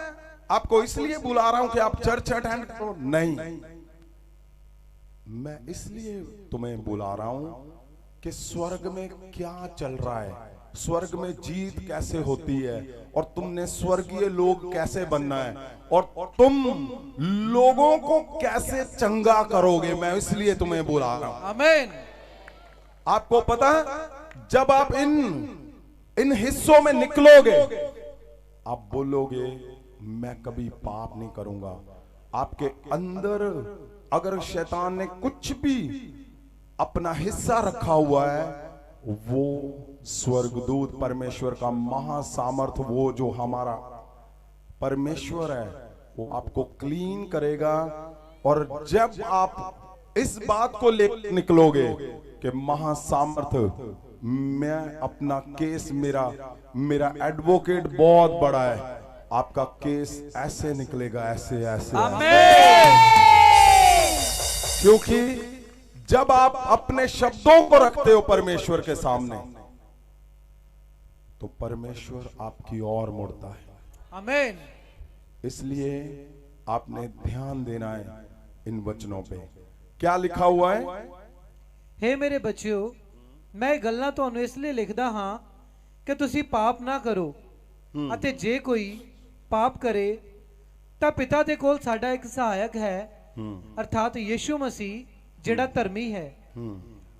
Speaker 2: आपको इसलिए बुला रहा हूं कि आप चर्च अटेंड करो? नहीं, मैं इसलिए तुम्हें बुला रहा हूं कि स्वर्ग में क्या चल रहा है, स्वर्ग में जीत कैसे होती है, और तुमने स्वर्गीय लोग कैसे बनना है, और तुम लोगों को कैसे चंगा करोगे। मैं इसलिए तुम्हें बुला रहा हूं।
Speaker 4: आमीन।
Speaker 2: आपको पता है जब आप इन हिस्सों में निकलोगे, आप बोलोगे मैं कभी पाप नहीं करूंगा। आपके अंदर अगर शैतान ने कुछ भी अपना हिस्सा रखा हुआ है, वो स्वर्गदूत परमेश्वर का महासामर्थ, वो जो हमारा परमेश्वर है, वो आपको क्लीन करेगा। और जब आप इस बात को ले निकलोगे कि महासामर्थ, मैं अपना केस, मेरा एडवोकेट बहुत बड़ा है, आपका केस ऐसे निकलेगा, ऐसे ऐसे, क्योंकि जब आप अपने शब्दों को रखते हो परमेश्वर के सामने, तो परमेश्वर आपकी ओर मुड़ता है।
Speaker 4: आमीन।
Speaker 2: इसलिए आपने ध्यान देना है इन वचनों पे। क्या लिखा हुआ है?
Speaker 4: हे मेरे बच्चों, मैं ਗੱਲਾਂ ਤੁਹਾਨੂੰ ਇਸ ਲਈ ਲਿਖਦਾ ਹਾਂ ਕਿ ਤੁਸੀਂ ਪਾਪ ਨਾ ਕਰੋ, ਅਤੇ ਜੇ ਕੋਈ ਪਾਪ ਕਰੇ ਤਾਂ ਪਿਤਾ ਦੇ ਕੋਲ ਸਾਡਾ ਇੱਕ ਸਹਾਇਕ ਹੈ, ਅਰਥਾਤ ਯਿਸੂ ਮਸੀਹ, ਜਿਹੜਾ ਧਰਮੀ ਹੈ।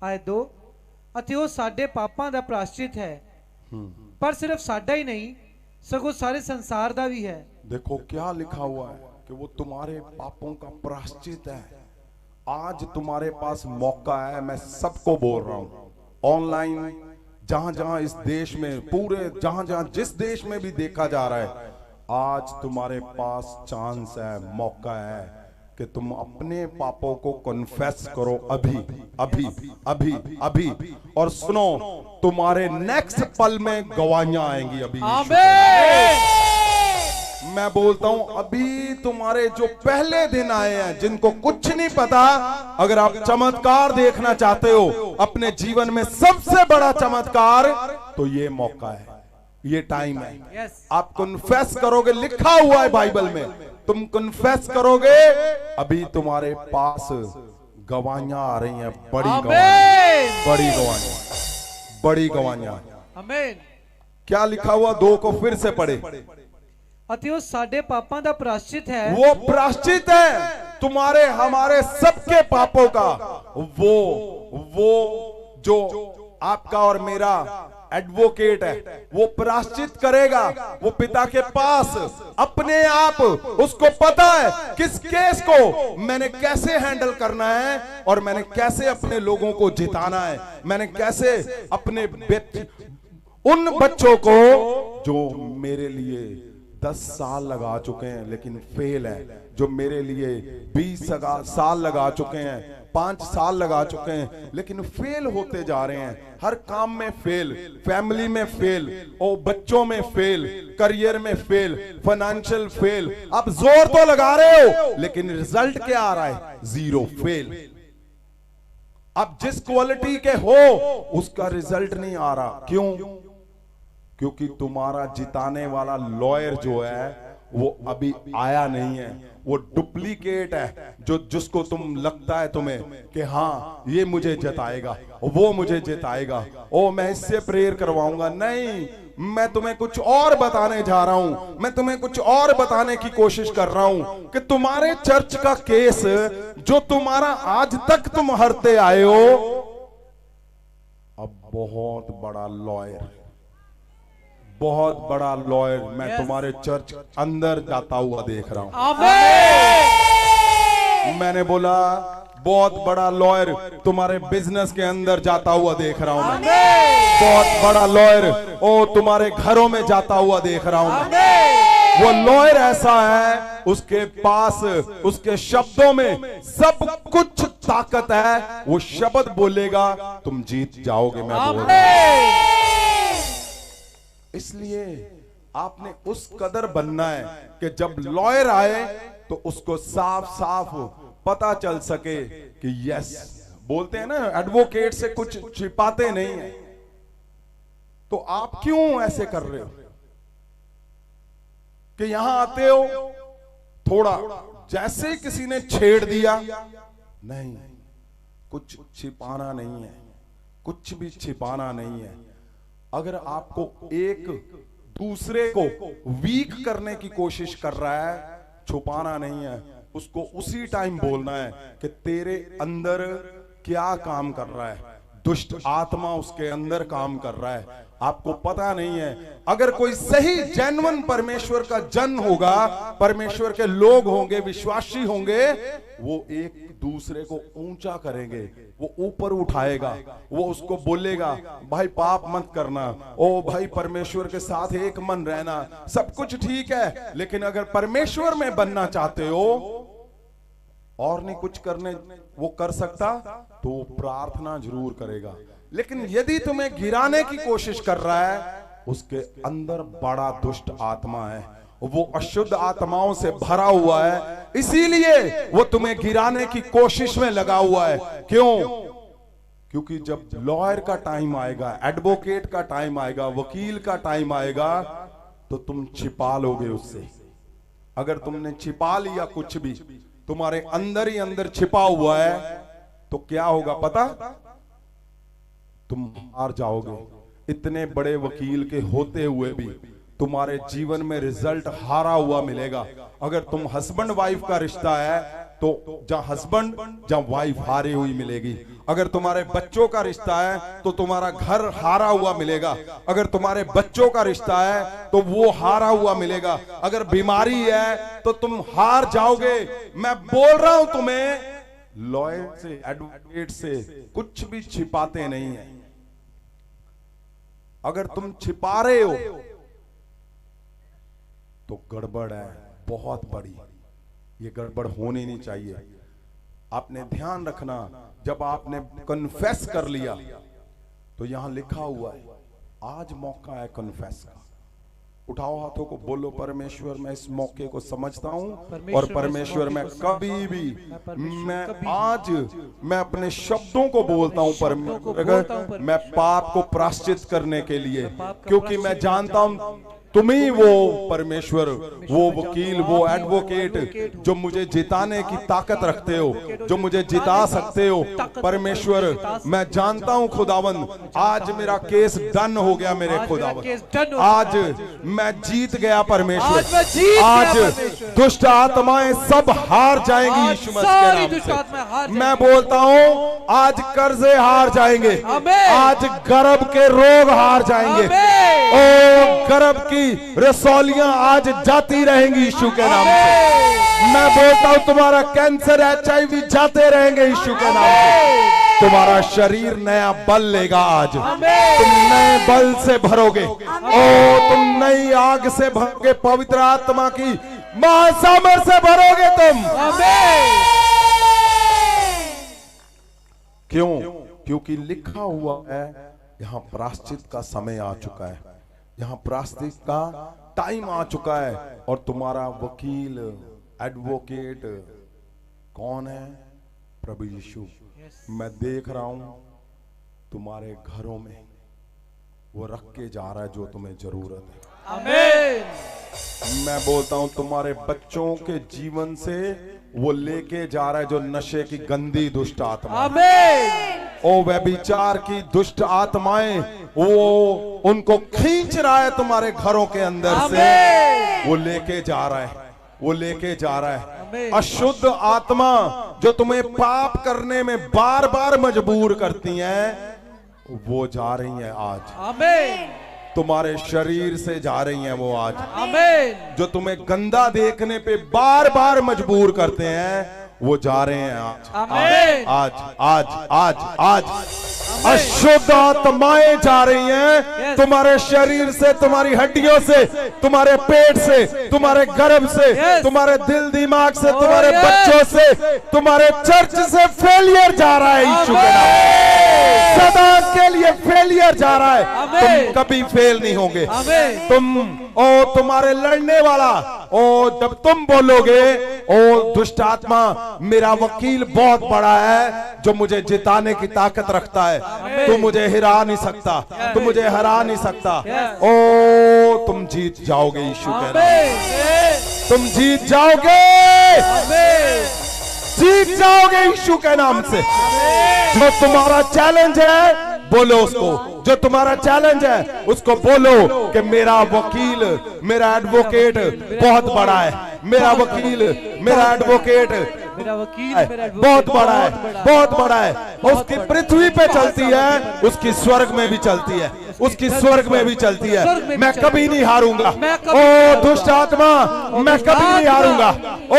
Speaker 4: ਆਇਤ 2, ਅਤੇ ਉਹ ਸਾਡੇ ਪਾਪਾਂ ਦਾ ਪ੍ਰਾਸ਼ਚਿਤ ਹੈ, पर सिर्फ साडा ही नहीं सगों सारे संसार दा भी है।
Speaker 2: देखो क्या लिखा हुआ है कि वो तुम्हारे पापों का प्रायश्चित है। आज तुम्हारे पास मौका है, मैं सबको बोल रहा हूं, ऑनलाइन जहां जहां इस देश में, पूरे जहां जहां जिस देश में भी देखा जा रहा है, आज तुम्हारे पास चांस है, मौका है कि तुम अपने पापों को कन्फेस करो अभी अभी अभी अभी। और सुनो, तुम्हारे नेक्स्ट पल में गवाहियां आएंगी अभी। मैं बोलता हूं, अभी तुम्हारे जो पहले दिन आए हैं, जिनको कुछ नहीं पता, अगर आप चमत्कार देखना चाहते हो अपने जीवन में, सबसे बड़ा चमत्कार, तो ये मौका है, ये टाइम है। आप कन्फेस करोगे, लिखा हुआ है बाइबल में, तुम कन्फेस करोगे, अभी तुम्हारे पास गवाहियां आ रही हैं, बड़ी गवाहियां, बड़ी गवाहियां, बड़ी गवाहियां।
Speaker 4: आमीन।
Speaker 2: क्या लिखा हुआ? 2 को फिर से पढ़े।
Speaker 4: ਅਤੇ ਉਹ ਸਾਡੇ ਪਾਪਾਂ ਦਾ ਪ੍ਰਾਸ਼ਚਿਤ है,
Speaker 2: वो प्राश्चित है तुम्हारे हमारे सबके पापों का। वो जो आपका और मेरा एडवोकेट है, वो प्राश्चित करेगा। वो पिता के पास अपने आप, उसको पता है किस केस को मैंने कैसे हैंडल करना है, और मैंने कैसे अपने लोगों को जिताना है, मैंने कैसे अपने उन बच्चों को जो मेरे लिए 10 साल लगा चुके हैं लेकिन फेल है, जो मेरे लिए 20 साल लगा चुके हैं, 5 साल लगा चुके हैं, लेकिन फेल होते जा रहे हैं, हर काम में फेल, फैमिली में फेल, और बच्चों में फेल, करियर में फेल, फाइनेंशियल फेल। आप जोर तो लगा रहे हो, लेकिन रिजल्ट क्या आ रहा है? 0, फेल। अब जिस क्वालिटी के हो उसका रिजल्ट नहीं आ रहा। क्यों? क्योंकि तुम्हारा जिताने वाला लॉयर जो है वो अभी आया नहीं है, वो डुप्लीकेट है, जो जिसको तुम लगता है तुम्हें कि हाँ ये मुझे जिताएगा, वो मुझे जिताएगा, ओ मैं इससे प्रेयर करवाऊंगा। नहीं, मैं तुम्हें कुछ और बताने जा रहा हूं, मैं तुम्हें कुछ और बताने की कोशिश कर रहा हूं कि तुम्हारे चर्च का केस जो तुम्हारा आज तक तुम हरते आए हो, अब बहुत बड़ा लॉयर, बहुत बड़ा लॉयर मैं तुम्हारे चर्च अंदर जाता हुआ देख रहा हूं। मैंने बोला बहुत बड़ा लॉयर तुम्हारे बिजनेस के अंदर जाता हुआ देख रहा हूं मैं। बहुत बड़ा लॉयर ओ तुम्हारे घरों में जाता हुआ देख रहा हूं मैं। वो लॉयर ऐसा है, उसके पास उसके शब्दों में सब कुछ ताकत है। वो शब्द बोलेगा तुम जीत जाओगे। मैं बोल रहा हूं, इसलिए आपने उस कदर बनना है कि जब लॉयर आए तो उसको साफ साफ पता चल सके कि यस, बोलते हैं ना एडवोकेट से कुछ छिपाते नहीं है। तो आप क्यों ऐसे कर रहे हो कि यहां आते हो थोड़ा जैसे ही किसी ने छेड़ दिया? नहीं, कुछ छिपाना नहीं है, कुछ भी छिपाना नहीं है। अगर आपको एक दूसरे को वीक करने की कोशिश कर रहा है, छुपाना नहीं है, उसको उसी टाइम बोलना है कि तेरे अंदर क्या काम कर रहा है, दुष्ट आत्मा उसके अंदर काम कर रहा है। आपको पता नहीं है, अगर कोई सही जेन्युइन परमेश्वर का जन होगा, परमेश्वर के लोग होंगे, विश्वासी होंगे, वो एक दूसरे को ऊंचा करेंगे, वो ऊपर उठाएगा, वो उसको बोलेगा भाई पाप मत करना, ओ भाई परमेश्वर के साथ एक मन रहना, सब कुछ ठीक है, लेकिन अगर परमेश्वर में बनना चाहते हो और नहीं कुछ करने वो कर सकता तो वो प्रार्थना जरूर करेगा। लेकिन यदि तुम्हें गिराने की कोशिश कर रहा है, उसके अंदर बड़ा दुष्ट आत्मा है, वो अशुद्ध आत्माओं से भरा हुआ है, इसीलिए वो तुम्हें गिराने की कोशिश में लगा हुआ है। क्यों? क्योंकि जब लॉयर का टाइम आएगा, एडवोकेट का टाइम आएगा, वकील का टाइम आएगा, तो तुम छिपा लोगे उससे। अगर तुमने छिपा लिया कुछ भी, तुम्हारे अंदर ही अंदर छिपा हुआ है, तो क्या होगा पता? तुम हार जाओगे। इतने बड़े वकील के होते हुए भी तुम्हारे जीवन में रिजल्ट हारा हुआ मिलेगा। अगर तुम हस्बैंड वाइफ का रिश्ता है तो जहां हस्बैंड जहां वाइफ हारी हुई मिलेगी। अगर तुम्हारे बच्चों का रिश्ता है तो तुम्हारा घर हारा हुआ मिलेगा। अगर तुम्हारे बच्चों का रिश्ता है तो वो हारा हुआ मिलेगा। अगर बीमारी है तो तुम हार जाओगे। मैं बोल रहा हूं तुम्हें, लॉयर से, एडवोकेट से कुछ भी छिपाते नहीं है। अगर तुम छिपा रहे हो तो गड़बड़ है बहुत बड़ी। ये गड़बड़ होनी नहीं चाहिए। आपने ध्यान रखना, जब आपने कन्फेस कर लिया तो यहां लिखा हुआ है आज मौका है कन्फेस का। उठाओ हाथों को, बोलो परमेश्वर मैं इस मौके को समझता हूं और परमेश्वर मैं कभी भी मैं अपने शब्दों को बोलता हूं परमेश्वर, मैं पाप को प्रायश्चित करने के लिए, क्योंकि मैं जानता हूं तुम ही वो परमेश्वर, वो वकील, वो एडवोकेट जो मुझे जिताने की ताकत रखते हो, जो मुझे जिता सकते हो। परमेश्वर मैं जानता हूं खुदावन, आज मेरा केस डन हो गया मेरे खुदावन, आज मैं जीत गया परमेश्वर। आज दुष्ट आत्माएं सब हार जाएंगी यीशु मसीह के नाम से। मैं बोलता हूं आज कर्जे हार जाएंगे, आज गर्भ के रोग हार जाएंगे, ओ गर्भ की रसौलियां आज जाती रहेंगी यीशु के नाम से। मैं बोलता हूं तुम्हारा कैंसर, HIV जाते रहेंगे यीशु के नाम से। तुम्हारा शरीर नया बल लेगा आज, तुम नए बल से भरोगे, ओ तुम नई आग से भरोगे, पवित्र आत्मा की महासामर्थ से भरोगे तुम। क्यों? क्योंकि लिखा हुआ है यहां प्रायश्चित का समय आ चुका है, यहां प्रायश्चित का टाइम आ चुका है। और तुम्हारा वकील, एडवोकेट कौन है? प्रभु यीशु। मैं देख रहा हूं तुम्हारे घरों में वो रख के जा रहा है जो तुम्हें जरूरत है। आमीन। मैं बोलता हूं तुम्हारे बच्चों के जीवन से वो लेके जा रहा है जो नशे की गंदी दुष्ट आत्मा। आमीन। ओ व्यभिचार की दुष्ट आत्माएं, वो उनको खींच रहा है तुम्हारे घरों के अंदर से, वो लेके जा रहा है, वो लेके जा रहा है। अशुद्ध आत्मा जो तुम्हें पाप करने में बार बार मजबूर करती हैं, वो जा रही हैं आज। आमीन। तुम्हारे शरीर से जा रही हैं वो आज। आमीन। जो तुम्हें गंदा देखने पे बार बार मजबूर करते हैं, वो जा रहे हैं आज। आज आज आज आज अशुद्ध आत्माएं जा रही हैं तुम्हारे शरीर से, तुम्हारी हड्डियों से, तुम्हारे पेट से, तुम्हारे गर्भ से, तुम्हारे दिल दिमाग से, तुम्हारे बच्चों से, तुम्हारे चर्च से फेलियर जा रहा है यीशु के नाम। सदा के लिए फेलियर जा रहा है। तुम कभी फेल नहीं होंगे। तुम ओ तुम्हारे लड़ने वाला, ओ जब तुम बोलोगे ओ दुष्ट आत्मा मेरा वकील बहुत बड़ा है जो मुझे जिताने की ताकत रखता है, तू मुझे हिरा नहीं सकता, तू मुझे हरा नहीं सकता, ओ तुम जीत जाओगे यीशु के नाम। तुम जीत जाओगे, जीत जाओगे यीशु के नाम से। जो तुम्हारा चैलेंज है बोलो उसको, जो तुम्हारा चैलेंज है उसको बोलो कि मेरा वकील, मेरा एडवोकेट बहुत बड़ा है, मेरा वकील, मेरा एडवोकेट बहुत बड़ा है, बहुत बड़ा है। उसकी पृथ्वी पे चलती है, उसकी स्वर्ग में भी चलती है, उसकी स्वर्ग में भी चलती है।
Speaker 4: स्वर्ग में भी
Speaker 2: मैं
Speaker 4: चलती
Speaker 2: कभी
Speaker 4: है।
Speaker 2: नहीं हारूंगा।
Speaker 4: मैं कभी
Speaker 2: ओ
Speaker 4: नहीं
Speaker 2: दुष्ट आत्मा, मैं
Speaker 4: दुष्ट
Speaker 2: कभी नहीं
Speaker 4: आत्मा,
Speaker 2: हारूंगा। ओ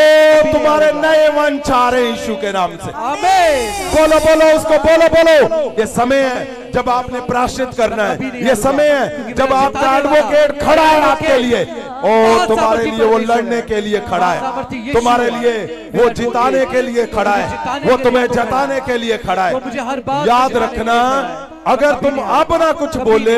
Speaker 2: तुम्हारे नए वंश आ रहे यीशु के नाम से।
Speaker 4: आमीन।
Speaker 2: बोलो बोलो उसको, बोलो बोलो। ये समय है जब आपने प्रायश्चित करना है। ये समय है जब आपका एडवोकेट खड़ा है आपके लिए। ओ तुम्हारे लिए वो लड़ने के लिए खड़ा है, तुम्हारे लिए वो जिताने के लिए खड़ा है, वो तुम्हें जताने के लिए खड़ा
Speaker 4: वो मुझे हर
Speaker 2: है।
Speaker 4: बात
Speaker 2: याद
Speaker 4: में
Speaker 2: रखना, अगर तुम अपना कुछ बोले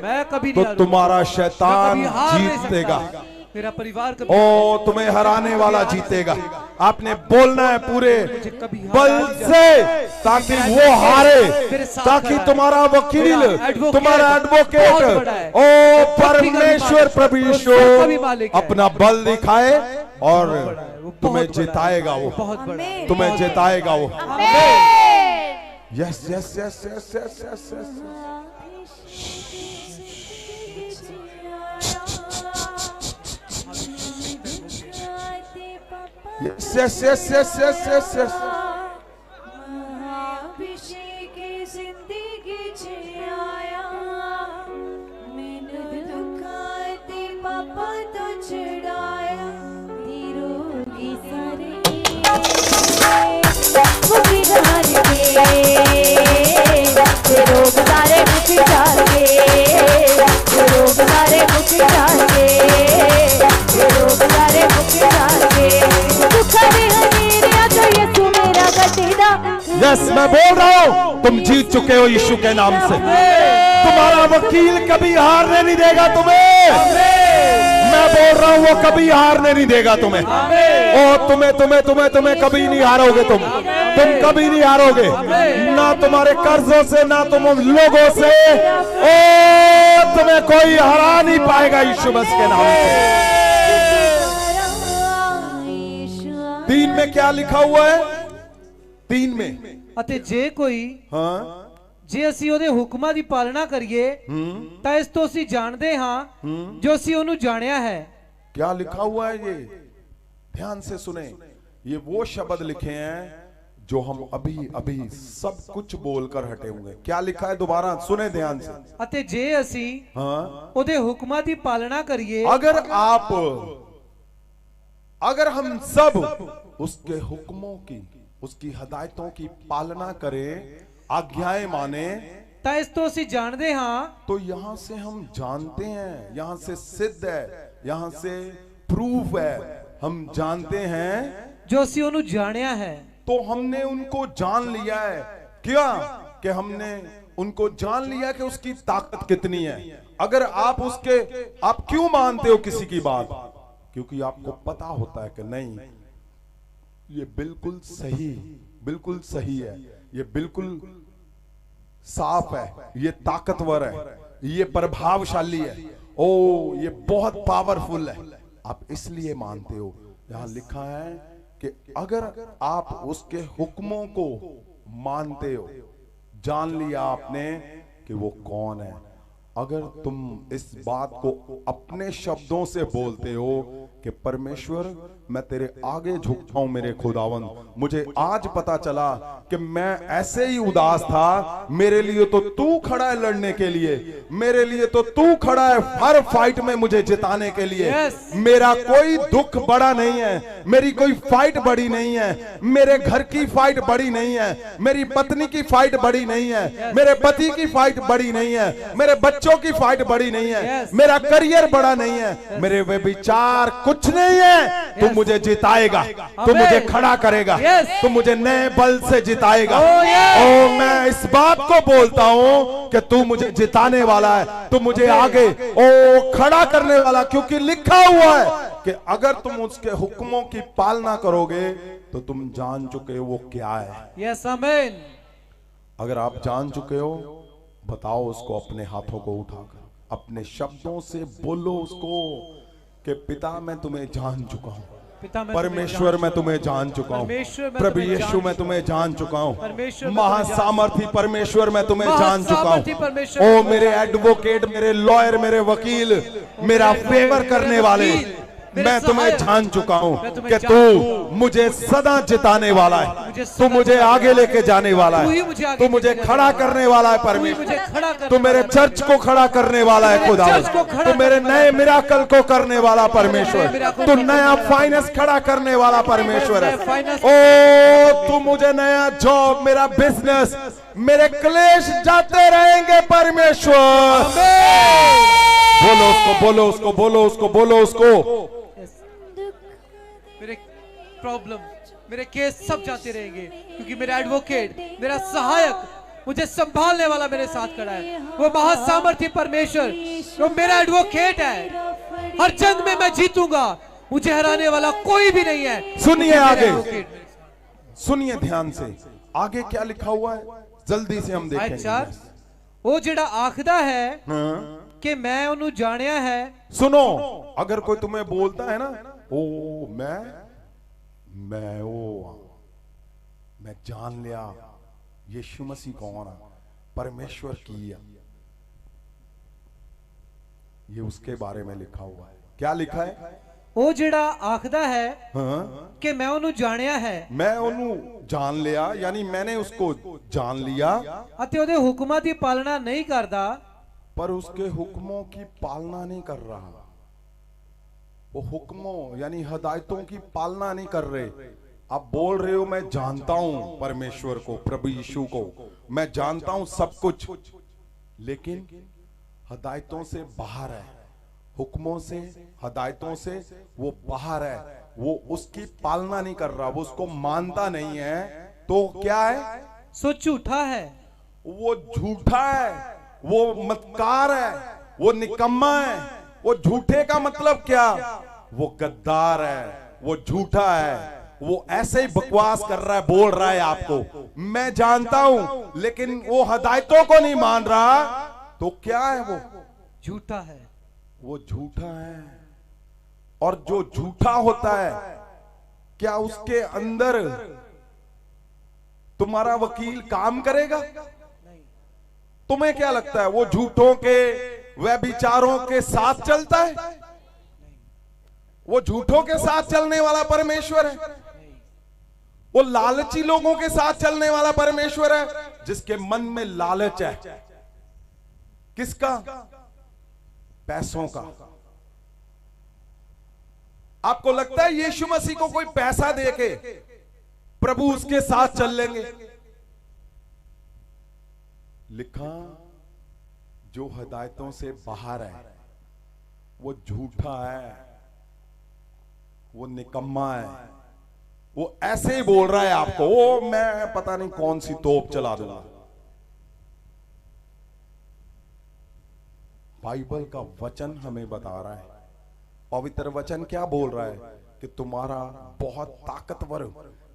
Speaker 4: मैं कभी
Speaker 2: तो
Speaker 4: नहीं
Speaker 2: तुम्हारा शैतान
Speaker 4: कभी हार नहीं
Speaker 2: जीतेगा।
Speaker 4: सकता। मेरा परिवार कभी
Speaker 2: ओ तुम्हें हराने वाला जीतेगा। आपने बोलना है पूरे
Speaker 4: कभी हारा
Speaker 2: बल
Speaker 4: नहीं
Speaker 2: से, ताकि वो हारे,
Speaker 4: मेरे साथ
Speaker 2: ताकि
Speaker 4: खड़ा है।
Speaker 2: तुम्हारा वकील,
Speaker 4: मेरा एडवोकेट
Speaker 2: तुम्हारा
Speaker 4: बहुत बड़ा
Speaker 2: एडवोकेट,
Speaker 4: है।
Speaker 2: ओ
Speaker 4: पृथ्वी का भी
Speaker 2: परमेश्वर
Speaker 4: मालिक है।
Speaker 2: प्रभु
Speaker 4: वो
Speaker 2: यीशु
Speaker 4: सबका भी मालिक है।
Speaker 2: अपना बल दिखाए और
Speaker 4: बड़ा है, वो
Speaker 2: तुम्हें
Speaker 4: बहुत बड़ा है,
Speaker 2: जिताएगा। वो
Speaker 4: बहुत बड़ा है।
Speaker 2: तुम्हें जिताएगा वो।
Speaker 3: आमीन।
Speaker 2: Yes yes yes yes yes yes yes. Yes, yes, yes, yes, yes, yes, yes.
Speaker 3: महाभिषेक जिंदगी जिया मैंने दुखाती पापा तो चढ़ाया निरोगी सारे मुझे घर के रोग सारे मुझे जाके रोग सारे मुझे जाके रोग सारे मुझे जाके
Speaker 2: यस मैं बोल रहा हूँ, तुम जीत चुके हो यीशु के नाम से। तुम्हारा वकील कभी हारने नहीं देगा तुम्हें। मैं बोल रहा हूँ वो कभी हारने नहीं देगा तुम्हें। ओ तुम्हें कभी नहीं हारोगे। तुम कभी नहीं हारोगे, ना तुम्हारे कर्जों से, ना तुम लोगों से। ओ तुम्हें कोई हरा नहीं पाएगा यीशु मसीह के नाम से। 3 में क्या लिखा हुआ है? 3 में
Speaker 4: ਅਤੇ ਜੇ ਕੋਈ
Speaker 2: हाँ
Speaker 4: ਜੇ ਅਸੀਂ ਉਹਦੇ ਹੁਕਮਾਂ ਦੀ ਪਾਲਣਾ ਕਰੀਏ ਤਾਂ ਇਸ ਤੋਂ ਅਸੀਂ ਜਾਣਦੇ ਹਾਂ ਜੋ ਅਸੀਂ ਉਹਨੂੰ ਜਾਣਿਆ ਹੈ।
Speaker 2: क्या लिखा हुआ है? ये ध्यान से सुने, ये वो शब्द लिखे हैं जो हम अभी अभी सब कुछ बोलकर हटे होंगे। क्या लिखा है? दोबारा सुने ध्यान से।
Speaker 4: ਅਤੇ ਜੇ ਅਸੀਂ
Speaker 2: हाँ
Speaker 4: ਉਹਦੇ ਹੁਕਮਾਂ ਦੀ ਪਾਲਣਾ ਕਰੀਏ
Speaker 2: अगर हम सब उसके हुक्मों की, उसकी हदायतों की पालना करें, आज्ञाएं माने,
Speaker 4: ਤਾਂ ਇਸ ਤੋਂ ਅਸੀਂ ਜਾਣਦੇ ਹਾਂ
Speaker 2: तो यहां से हम जानते हैं, यहां से सिद्ध है, यहां से प्रूफ है, हम जानते हैं
Speaker 4: ਜੋ ਅਸੀਂ ਉਹਨੂੰ ਜਾਣਿਆ ਹੈ।
Speaker 2: तो हमने उनको जान लिया है। क्या कि हमने उनको जान लिया कि उसकी ताकत कितनी है। अगर आप क्यों मानते हो किसी की बात? क्योंकि आपको पता होता है कि नहीं, ये बिल्कुल सही है, ये बिल्कुल साफ है, ये ताकतवर है, ये प्रभावशाली है, ओ ये बहुत पावरफुल है। आप इसलिए मानते हो। यहां लिखा है कि अगर आप उसके हुक्मों को मानते हो, जान लिया आपने कि वो कौन है। अगर तुम इस बात को अपने शब्दों से बोलते हो कि परमेश्वर मैं तेरे आगे झुकता हूं मेरे खुदावंद, मुझे आज पता चला कि मैं ऐसे ही उदास था, मेरे लिए तो तू खड़ा है लड़ने के लिए, मेरे लिए तो तू खड़ा है हर फाइट में मुझे जिताने के लिए। मेरा कोई दुख बड़ा नहीं है, मेरी कोई फाइट बड़ी नहीं है, मेरे घर की फाइट बड़ी नहीं है, मेरी पत्नी की फाइट बड़ी नहीं है, मेरे पति की फाइट बड़ी नहीं है, मेरे बच्चों की फाइट बड़ी नहीं है, मेरा करियर बड़ा नहीं है, मेरे वे विचार कुछ नहीं है। तू मुझे जिताएगा, तू मुझे खड़ा करेगा, तू मुझे नए बल से जिताएगा। ओ मैं इस बात को बोलता हूं कि तू मुझे जिताने वाला है, तू मुझे आगे ओ खड़ा करने वाला, क्योंकि लिखा हुआ है कि अगर तुम उसके हुक्मों की पालना करोगे तो तुम जान चुके हो वो क्या है।
Speaker 4: यस आमीन।
Speaker 2: अगर आप जान चुके हो, बताओ उसको अपने हाथों को उठाकर, अपने शब्दों से बोलो उसको कि पिता मैं तुम्हें जान चुका हूं, परमेश्वर मैं तुम्हें जान चुका हूं, प्रभु यीशु मैं तुम्हें जान चुका हूं, महासामर्थी परमेश्वर मैं तुम्हें जान चुका हूं। ओ मेरे एडवोकेट, मेरे लॉयर, मेरे वकील, मेरा फेवर करने वाले, मैं तुम्हें
Speaker 4: सहायक,
Speaker 2: जान चुका हूँ
Speaker 4: मैं तुम्हें
Speaker 2: कि
Speaker 4: जान
Speaker 2: तू
Speaker 4: चुका हूँ।
Speaker 2: मुझे सदा जिताने वाला है,
Speaker 4: मुझे
Speaker 2: तू
Speaker 4: सदा
Speaker 2: मुझे
Speaker 4: जिताने
Speaker 2: आगे लेके जाने वाला
Speaker 4: तू ही
Speaker 2: है,
Speaker 4: मुझे आगे
Speaker 2: तू मुझे
Speaker 4: लेके
Speaker 2: खड़ा
Speaker 4: जाने वाला
Speaker 2: करने वाला है
Speaker 4: तू ही
Speaker 2: परमेश्वर,
Speaker 4: मुझे खड़ा करने
Speaker 2: तू मेरे
Speaker 4: वाला है।
Speaker 2: चर्च को खड़ा करने वाला है
Speaker 4: मेरे
Speaker 2: खुदा,
Speaker 4: चर्च को खड़ा
Speaker 2: तू मेरे
Speaker 4: करने वाला
Speaker 2: नए
Speaker 4: है।
Speaker 2: मिराकल को करने वाला परमेश्वर,
Speaker 4: मिराकल
Speaker 2: तू
Speaker 4: को
Speaker 2: नया
Speaker 4: करने वाला
Speaker 2: फाइनेंस खड़ा करने वाला परमेश्वर है।
Speaker 4: नया फाइनेंस-
Speaker 2: ओ तू मुझे नया जॉब, मेरा बिजनेस, मेरे क्लेश जाते रहेंगे परमेश्वर। बोलो उसको, बोलो उसको, बोलो उसको, बोलो उसको।
Speaker 4: मेरे प्रॉब्लम, मेरे केस सब जाते रहेंगे, क्योंकि मेरा एडवोकेट, मेरा सहायक, मुझे संभालने वाला मेरे साथ खड़ा है। वो महासामर्थी परमेश्वर, वो मेरा एडवोकेट है। हर जंग में मैं जीतूंगा, मुझे हराने वाला कोई भी नहीं है।
Speaker 2: सुनिए
Speaker 4: मेरा
Speaker 2: आगे,
Speaker 4: एडवोकेट मेरे साथ।
Speaker 2: सुनिए ध्यान से, आगे क्या लिखा हुआ है जल्दी से हम देखेंगे।
Speaker 4: अच्छा, वो जेड़ा आखदा है
Speaker 2: हाँ?
Speaker 4: कि मैं उन्हें जानिया है।
Speaker 2: सुनो, अगर कोई तुम्हें बोलता है ना, ओ मैं जान लिया यीशु मसीह कौन है, परमेश्वर की है, ये उसके बारे में लिखा हुआ है। क्या लिखा है?
Speaker 4: वो जेड़ा आखदा है
Speaker 2: हाँ?
Speaker 4: कि मैं उन्हें जानिया है
Speaker 2: मैं उन्हें जान लिया, यानी मैंने उसको जान लिया,
Speaker 4: अते ओदे हुक्मां दी पालना नहीं करदा,
Speaker 2: पर उसके हुक्मों की पालना नहीं कर रहा। वो हुक्मों यानी हदायतों की पालना नहीं कर रहे। आप बोल रहे हो मैं जानता हूं परमेश्वर को, प्रभु यीशु को, मैं जानता हूं सब कुछ, लेकिन हदायतों से बाहर है, हुक्मों से, हदायतों से वो बाहर है, वो उसकी पालना नहीं कर रहा, वो उसको मानता नहीं है। तो क्या है?
Speaker 4: सो झूठा है।
Speaker 2: वो झूठा है, वो मतकार है, वो निकम्मा है। वो झूठे का मतलब क्या? वो गद्दार है, वो झूठा है, वो ऐसे ही बकवास कर रहा है, बोल रहा है आपको मैं जानता हूं, लेकिन वो हदायतों को नहीं मान रहा। तो क्या है? वो
Speaker 4: झूठा है।
Speaker 2: वो झूठा है। और जो झूठा होता है, क्या उसके अंदर तुम्हारा वकील काम करेगा? तुम्हें क्या लगता है वो झूठों के, व्यभिचारों के साथ चलता है? वो झूठों के साथ चलने वाला परमेश्वर है। वो लालची लोगों के साथ चलने वाला परमेश्वर है, जिसके मन में लालच है। किसका? पैसों का। आपको लगता है यीशु मसीह को कोई पैसा देके प्रभु उसके साथ चल लेंगे? लिखा, जो हदायतों से बाहर है वो झूठा है, वो निकम्मा है, वो ऐसे ही बोल रहा है आपको, ओ मैं पता नहीं कौन सी तोप चला दूंगा। बाइबल का वचन हमें बता रहा है, पवित्र वचन क्या बोल रहा है कि तुम्हारा बहुत ताकतवर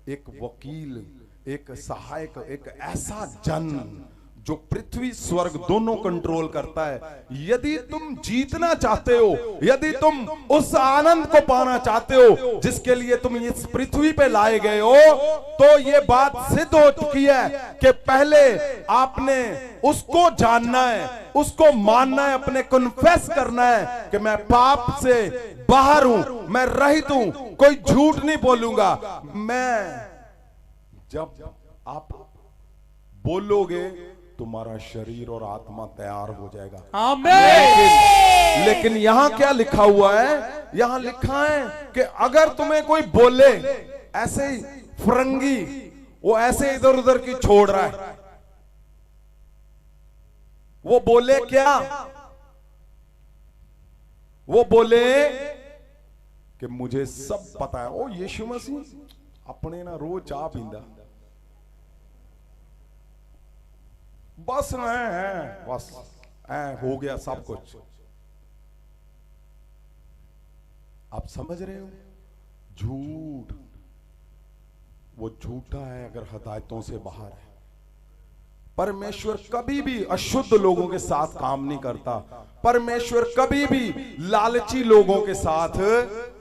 Speaker 2: एक वकील, एक सहायक, एक ऐसा जन जो पृथ्वी स्वर्ग दोनों कंट्रोल करता है। यदि तुम जीतना चाहते हो, यदि तुम उस आनंद को पाना चाहते हो जिसके लिए तुम इस पृथ्वी पे लाए गए हो, तो ये बात सिद्ध हो चुकी है कि पहले आपने उसको जानना है, उसको मानना है, अपने कन्फेस करना है कि मैं पाप से बाहर हूं, मैं रहित हूं, कोई झूठ नहीं बोलूंगा। मैं जब आप बोलोगे तुम्हारा शरीर और आत्मा तैयार हो जाएगा।
Speaker 4: आमीन।
Speaker 2: लेकिन यहां क्या लिखा हुआ है? यहां लिखा है कि अगर तुम्हें कोई बोले ऐसे ही फरंगी, वो ऐसे इधर उधर की छोड़ रहा है, वो बोले क्या? वो बोले कि मुझे सब पता है। ओ यीशु मसीह अपने ना रोज चाह पींदा, बस है, बस हो गया सब कुछ। आप समझ रहे हो? झूठ, वो झूठा है अगर हदायतों से बाहर है। परमेश्वर कभी भी अशुद्ध लोगों के साथ काम नहीं करता। परमेश्वर कभी भी लालची लोगों के साथ,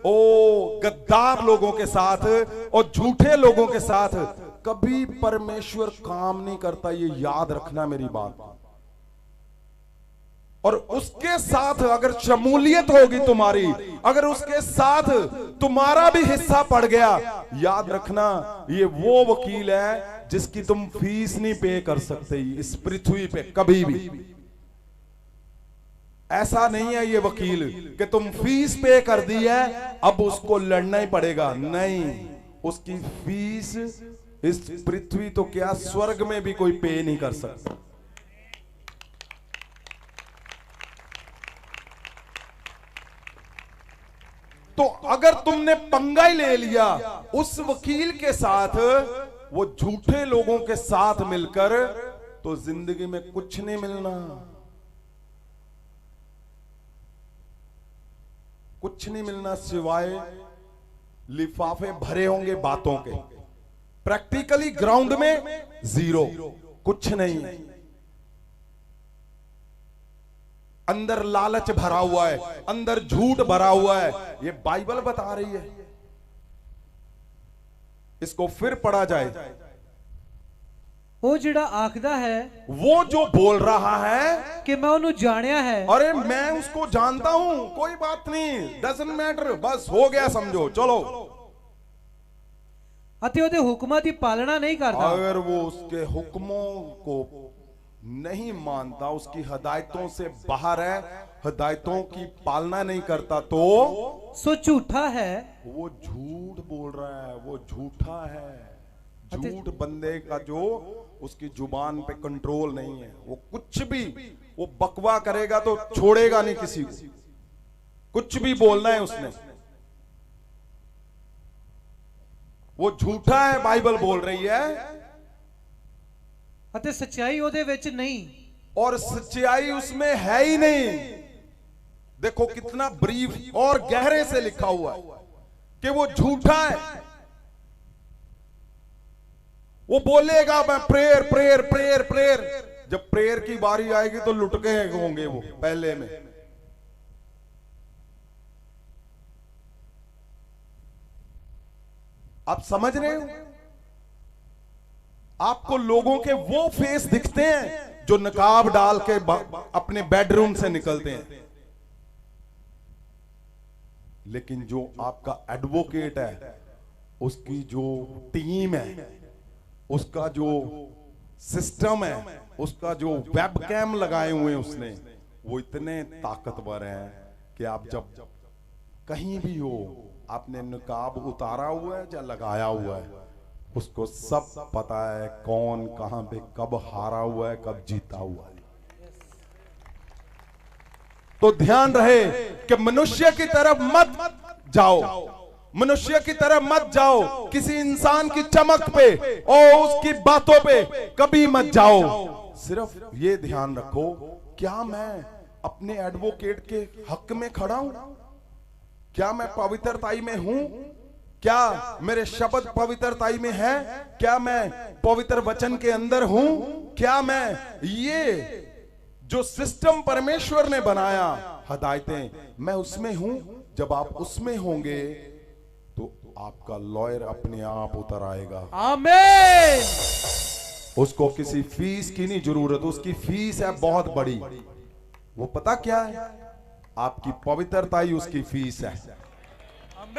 Speaker 2: ओ गद्दार लोगों के साथ और झूठे लोगों के साथ कभी परमेश्वर काम नहीं करता। ये याद रखना मेरी बात। और उसके साथ अगर शमूलियत होगी तुम्हारी, अगर उसके साथ तुम्हारा भी हिस्सा पड़ गया, याद रखना ये वो वकील है जिसकी तुम फीस नहीं पे कर सकते इस पृथ्वी पे कभी भी। ऐसा नहीं है ये वकील कि तुम फीस पे कर दी है अब उसको लड़ना ही पड़ेगा, नहीं। उसकी फीस इस पृथ्वी तो क्या स्वर्ग में भी कोई पे नहीं कर सकता। तो अगर तुमने पंगा ही ले लिया उस वकील के साथ, वो झूठे लोगों के साथ मिलकर, तो जिंदगी में कुछ नहीं मिलना, कुछ नहीं मिलना सिवाय लिफाफे भरे होंगे बातों के। प्रैक्टिकली ग्राउंड में जीरो, कुछ नहीं। अंदर लालच भरा हुआ है, अंदर झूठ भरा हुआ है, ये बाइबल बता रही है। इसको फिर पढ़ा जाए।
Speaker 4: ਉਹ ਜਿਹੜਾ ਆਖਦਾ है
Speaker 2: वो जो बोल रहा है
Speaker 4: कि मैं ਉਹਨੂੰ ਜਾਣਿਆ है,
Speaker 2: अरे मैं उसको जानता हूं, कोई बात नहीं, डजंट मैटर, बस हो गया समझो, चलो।
Speaker 4: ਅਤੇ ਉਹਦੇ ਹੁਕਮਾਂ ਦੀ ਪਾਲਣਾ ਨਹੀਂ ਕਰਦਾ,
Speaker 2: अगर वो उसके हुक्मों को नहीं मानता, उसकी हिदायतों से बाहर है, हिदायतों की पालना नहीं करता, तो
Speaker 4: ਸੋ ਝੂਠਾ है।
Speaker 2: वो झूठ बोल रहा है, वो झूठा है। झूठ बंदे का जो उसकी जुबान पे कंट्रोल नहीं है, वो कुछ भी वो बकवा करेगा तो छोड़ेगा नहीं किसी को, कुछ भी बोलना है उसने। वो झूठा है, बाइबल बोल रही है।
Speaker 4: ਅਤੇ ਸੱਚਾਈ ਉਹਦੇ ਵਿੱਚ ਨਹੀਂ,
Speaker 2: और सच्चाई उसमें है ही नहीं। देखो कितना ब्रीफ और गहरे से लिखा हुआ है कि वो झूठा है। वो बोलेगा मैं प्रेयर प्रेयर प्रेयर प्रेयर, जब प्रेयर की बारी आएगी तो लुटके होंगे वो पहले में। आप समझ रहे हो? आपको लोगों के वो फेस दिखते हैं जो नकाब डाल के अपने बेडरूम से निकलते हैं, लेकिन जो आपका एडवोकेट है, उसकी जो टीम है, उसका जो सिस्टम है, उसका जो वेबकैम लगाए हुए हैं उसने, वो इतने ताकतवर हैं कि आप जब कहीं भी हो, आपने नकाब उतारा हुआ है या लगाया हुआ है, उसको सब पता है कौन कहां पे कब हारा हुआ है, कब जीता हुआ है। तो ध्यान रहे कि मनुष्य की तरफ मत जाओ, मनुष्य की तरफ मत जाओ, किसी इंसान की चमक पे और उसकी बातों पे कभी मत जाओ। सिर्फ ये ध्यान रखो, क्या मैं अपने एडवोकेट के हक में खड़ा हूं? क्या मैं पवित्रताई में हूं? क्या मेरे शब्द पवित्रताई में है? क्या मैं पवित्र वचन के अंदर हूं? क्या मैं ये जो सिस्टम परमेश्वर ने बनाया, हिदायतें, मैं उसमें हूं? जब आप उसमें होंगे तो आपका लॉयर अपने आप उतर आएगा।
Speaker 4: आमीन।
Speaker 2: उसको किसी फीस की नहीं जरूरत, उसकी फीस है बहुत बड़ी। वो पता क्या है? आपकी पवित्रताई उसकी फीस है,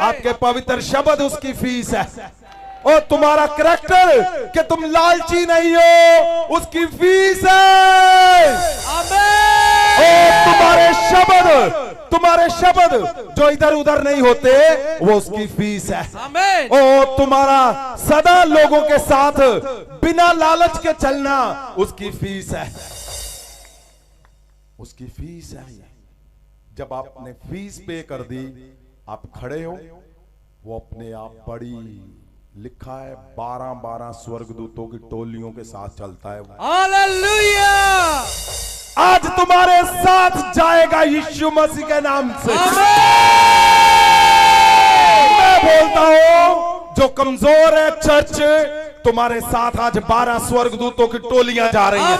Speaker 2: आपके पवित्र शब्द उसकी फीस है, और तुम्हारा करैक्टर कि तुम लालची नहीं हो, उसकी फीस है। और तुम्हारे शब्द जो इधर उधर नहीं होते, वो उसकी फीस है। और तुम्हारा सदा लोगों के साथ बिना लालच के चलना, उसकी फीस है, उसकी फीस है। जब आपने फीस पे कर दी, आप खड़े हो, वो अपने आप बड़ी, लिखा है 12-12 स्वर्गदूतों की टोलियों के साथ चलता है।
Speaker 4: हालेलुया।
Speaker 2: आज तुम्हारे साथ जाएगा यीशु मसीह के नाम से। मैं बोलता हूं, जो कमजोर है चर्च, तुम्हारे साथ आज 12 स्वर्गदूतों की टोलियां जा रही हैं।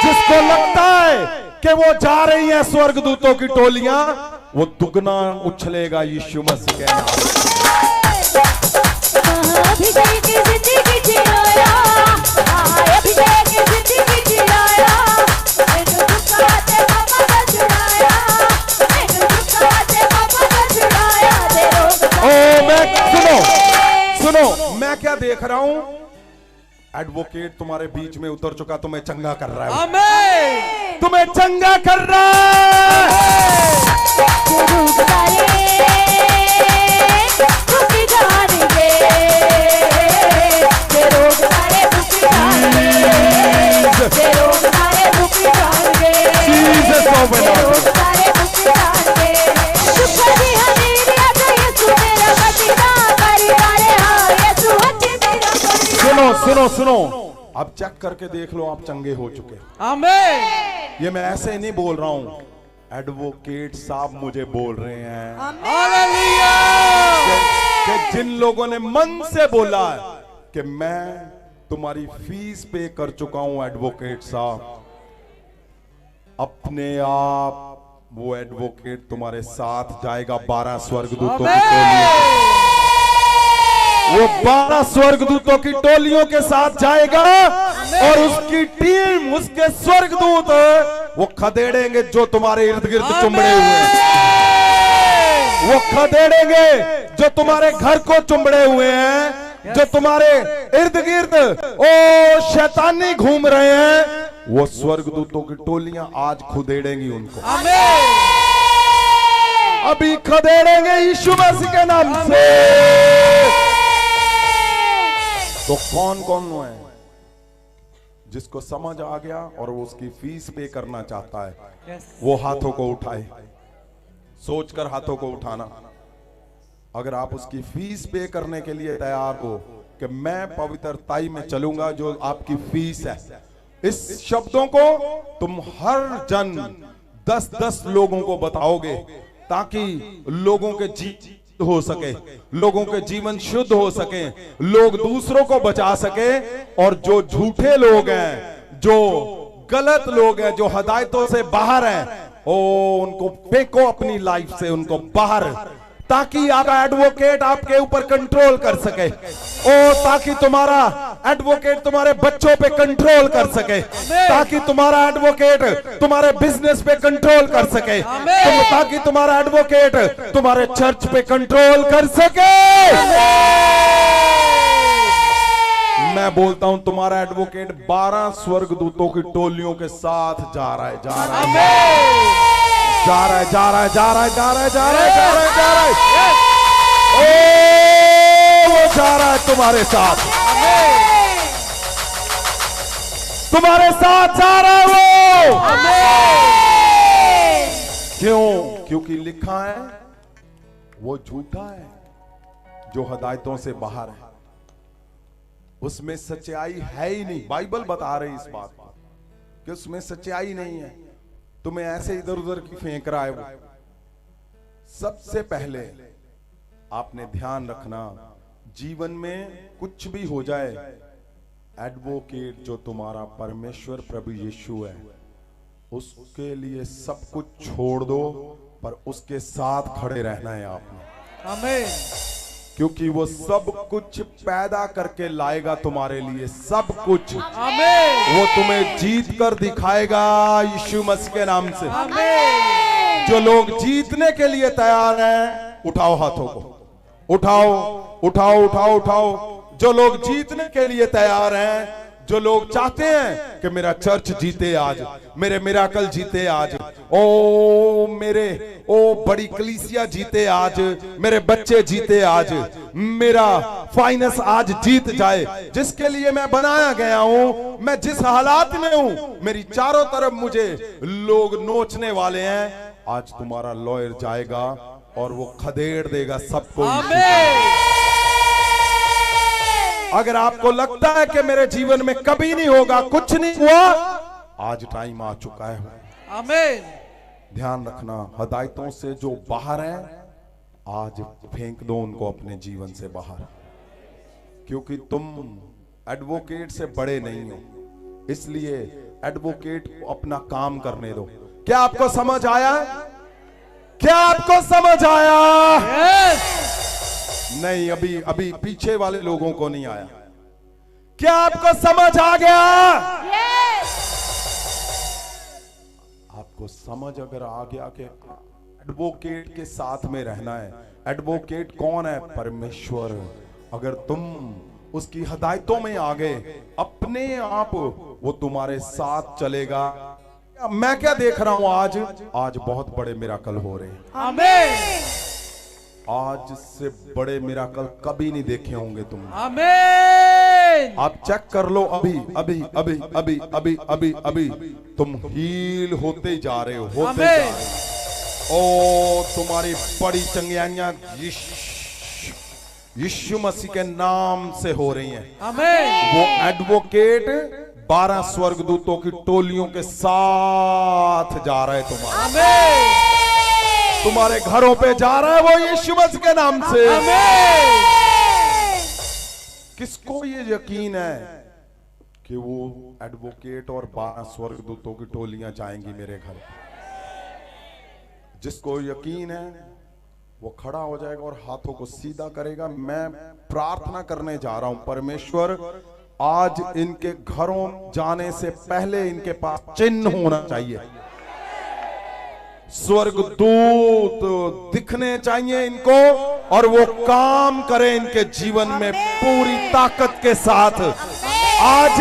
Speaker 2: जिसको लगता है कि वो जा रही हैं स्वर्गदूतों की टोलियां, वो दुगना उछलेगा यीशु मसीह के नाम से।
Speaker 3: अभिषेक जिंदगी जिलाया, अभिषेक जिंदगी जिलाया,
Speaker 2: देख रहा हूं, एडवोकेट तुम्हारे बीच में उतर चुका, तुम्हें चंगा कर रहा है,
Speaker 5: आमेन।
Speaker 2: तुम्हें चंगा कर रहा है।
Speaker 3: रोग सारे दुख जानेंगे, ये रोग सारे दुख जानेंगे, ये रोग सारे दुख जानेंगे,
Speaker 2: Jesus open
Speaker 3: ये
Speaker 2: up.
Speaker 3: रोग सारे दुख जानेंगे। शुक्र जी हमें तो यीशु मेरा बचना परिवार है, यीशु हज मेरा परिवार।
Speaker 2: सुनो सुनो सुनो, अब चेक करके देख लो, आप चंगे हो चुके।
Speaker 5: आमेन।
Speaker 2: ये मैं ऐसे नहीं बोल रहा हूं, एडवोकेट साहब मुझे बोल रहे हैं
Speaker 5: हालेलुया।
Speaker 2: कि जिन लोगों ने मन से बोला कि मैं तुम्हारी फीस पे कर चुका हूं एडवोकेट साहब, अपने आप वो एडवोकेट तुम्हारे साथ जाएगा 12 स्वर्गदूतों की टोलियों, वो 12 स्वर्गदूतों की टोलियों के साथ जाएगा और उसकी टीम, उसके स्वर्गदूत वो खदेड़ेंगे जो तुम्हारे इर्द गिर्द चुंबड़े हुए हैं, वो खदेड़ेंगे जो तुम्हारे घर को चुंबड़े हुए हैं, जो तुम्हारे इर्द गिर्द ओ शैतानी घूम रहे हैं, वो स्वर्गदूतों की टोलियां आज खदेड़ेंगी उनको, अभी खदेड़ेंगे यीशु मसीह के नाम से। तो कौन कौन है जिसको समझ आ गया और वो उसकी फीस पे करना चाहता है, वो हाथों को उठाए, सोचकर हाथों को उठाना। अगर आप उसकी फीस पे करने के लिए तैयार हो कि मैं पवित्रताई में चलूंगा, जो आपकी फीस है, इस शब्दों को तुम हर जन 10-10 लोगों को बताओगे ताकि लोगों के हो सके, लोगों के जीवन शुद्ध हो सके, लोग दूसरों को बचा सके। और जो झूठे लोग हैं, जो गलत लोग हैं, जो हिदायतों से बाहर हैं, ओ उनको फेंको अपनी लाइफ से, उनको बाहर, ताकि आपका एडवोकेट आपके ऊपर कंट्रोल कर सके, ओ ताकि तुम्हारा एडवोकेट तुम्हारे बच्चों पे कंट्रोल कर सके, ताकि तुम्हारा एडवोकेट तुम्हारे बिजनेस पे कंट्रोल कर सके, ताकि तुम्हारा एडवोकेट तुम्हारे चर्च पे कंट्रोल कर सके। मैं बोलता हूं तुम्हारा एडवोकेट 12 स्वर्गदूतों की टोलियों के साथ जा रहा है, जा रहा है, जा रहा है, जा रहा है, जा रहा है, जा रहा है, जा रहा है, जा रहा है, जा रहा है, ओ वो जा रहा है तुम्हारे साथ, तुम्हारे साथ जा रहा है वो। क्यों? क्योंकि लिखा है वो झूठा है जो हिदायतों से बाहर है, उसमें सच्चाई है ही नहीं। बाइबल बता रही इस बात को कि उसमें सच्चाई नहीं है, तुम्हें ऐसे इधर उधर की फेंक रहा है वो। सबसे पहले आपने ध्यान रखना, जीवन में कुछ भी हो जाए, एडवोकेट जो तुम्हारा परमेश्वर प्रभु यीशु है, उसके लिए सब कुछ छोड़ दो, पर उसके साथ खड़े रहना है आपने।
Speaker 5: आमीन।
Speaker 2: क्योंकि वो सब कुछ पैदा करके लाएगा तुम्हारे लिए, सब कुछ।
Speaker 5: आमीन।
Speaker 2: वो तुम्हें जीत कर दिखाएगा यीशु मसीह के नाम से।
Speaker 5: आमीन।
Speaker 2: जो लोग जीतने के लिए तैयार हैं, उठाओ हाथों को, उठाओ उठाओ उठाओ उठाओ। जो लोग जीतने के लिए तैयार हैं, जो लोग चाहते हैं कि मेरा चर्च जीते आज, मेरे मिराकल जीते आज, ओ मेरे ओ बड़ी कलीसिया जीते आज, मेरे बच्चे जीते आज, मेरा फाइनेंस आज जीत जाए, जिसके लिए मैं बनाया गया हूं, मैं जिस हालात में हूं, मेरी चारों तरफ मुझे लोग नोचने वाले हैं, आज तुम्हारा लॉयर जाएगा और वो खदेड़ देगा सबको। अगर आपको लगता है कि मेरे जीवन में कभी नहीं होगा, कुछ नहीं हुआ, आज टाइम आ चुका है।
Speaker 5: आमीन।
Speaker 2: ध्यान रखना, हिदायतों से जो बाहर हैं, आज फेंक दो उनको अपने जीवन से बाहर, क्योंकि तुम एडवोकेट से बड़े नहीं हो, इसलिए एडवोकेट को अपना काम करने दो। क्या आपको समझ आया? क्या आपको समझ आया? नहीं, अभी अभी पीछे वाले लोगों को नहीं आया। क्या आपको समझ आ गया? आपको समझ अगर आ गया कि एडवोकेट के साथ में रहना है। एडवोकेट कौन है? परमेश्वर। अगर तुम उसकी हिदायतों में आ गए, अपने आप वो तुम्हारे साथ चलेगा। मैं क्या देख रहा हूं आज बहुत बड़े मिराकल हो रहे हैं।
Speaker 5: आमीन
Speaker 2: आज से बड़े मिराकल कभी नहीं देखे होंगे तुमने।
Speaker 5: आमीन।
Speaker 2: आप चेक कर लो, अभी अभी अभी अभी अभी अभी अभी तुम हील होते जा रहे हो, होते जा रहे हो। ओ तुम्हारी बड़ी चंगियाइयां यीशु मसीह के नाम से हो रही हैं।
Speaker 5: आमीन।
Speaker 2: वो एडवोकेट 12 स्वर्गदूतों की टोलियों के साथ जा रहे तुम्हारे।
Speaker 5: आमीन।
Speaker 2: तुम्हारे घरों पे जा रहा है वो यीशु मसीह के नाम से।
Speaker 5: आमीन।
Speaker 2: किसको ये यकीन है कि वो एडवोकेट और 12 स्वर्गदूतों की टोलियां जाएंगी मेरे घर? जिसको यकीन है वो खड़ा हो जाएगा और हाथों को सीधा करेगा। मैं प्रार्थना करने जा रहा हूं, परमेश्वर आज इनके घरों जाने से पहले इनके पास चिन्ह होना चाहिए। स्वर्गदूत दिखने चाहिए इनको और वो काम करे इनके जीवन में पूरी ताकत के साथ। आज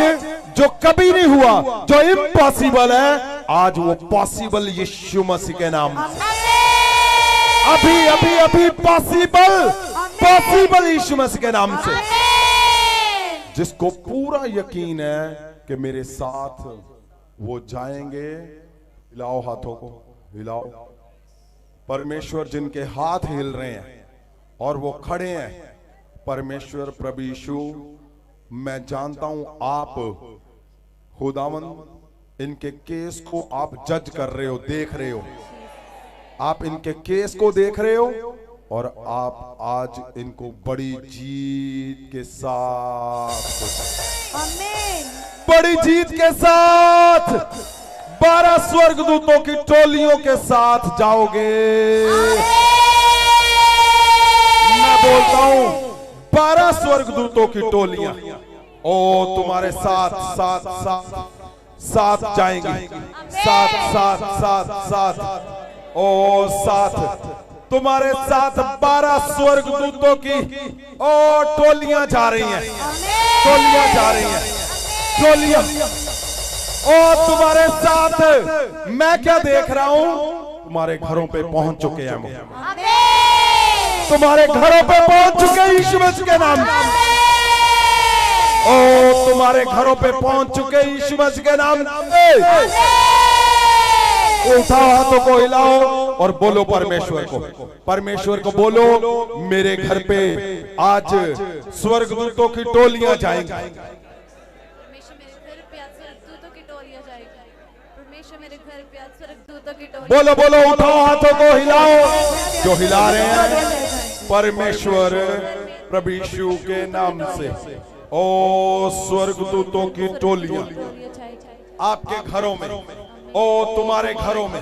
Speaker 2: जो कभी नहीं हुआ, जो इम्पॉसिबल है, आज वो पॉसिबल यीशु मसीह के नाम से। अभी अभी अभी पॉसिबल यीशु मसीह के नाम से। जिसको पूरा यकीन है कि मेरे साथ वो जाएंगे, हिलाओ हाथों को, हिलाओ। परमेश्वर जिनके हाथ हिल रहे हैं और वो खड़े हैं, परमेश्वर प्रभु यीशु, मैं जानता हूं आप खुदावन इनके केस को आप जज कर रहे हो, देख रहे हो। आप इनके केस को देख रहे हो और आप आज इनको बड़ी जीत के साथ, बड़ी जीत के साथ 12 स्वर्गदूतों की टोलियों के साथ जाओगे। मैं बोलता हूं 12 स्वर्गदूतों की टोलियां ओ तुम्हारे साथ साथ साथ साथ जाएंगी। साथ साथ साथ साथ ओ साथ तुम्हारे साथ 12 स्वर्गदूतों की ओ टोलियां जा रही हैं, टोलियां जा रही हैं, टोलियां ओ तुम्हारे साथ। मैं क्या देख रहा हूं? तुम्हारे घरों पे पहुंच चुके हैं, तुम्हारे घरों पे पहुंच चुके हैं यीशु मसीह के नाम। ओ तुम्हारे घरों पे पहुंच चुके यीशु मसीह के नाम। उठाओ हाथों को, हिलाओ और बोलो परमेश्वर को, परमेश्वर को बोलो मेरे घर पे आज स्वर्गदूतों की टोलियां जाएंगी।
Speaker 3: परमेश्वर मेरे घर पे आज स्वर्गदूतों की टोलियां जाएगी। परमेश्वर मेरे घर पे आज स्वर्गदूतों की टोलियां।
Speaker 2: बोलो बोलो, उठाओ हाथों को, हिलाओ। जो हिला रहे हैं परमेश्वर प्रभु यीशु के नाम से, ओ स्वर्गदूतों की टोलियां आपके घरों में, ओ तुम्हारे घरों में।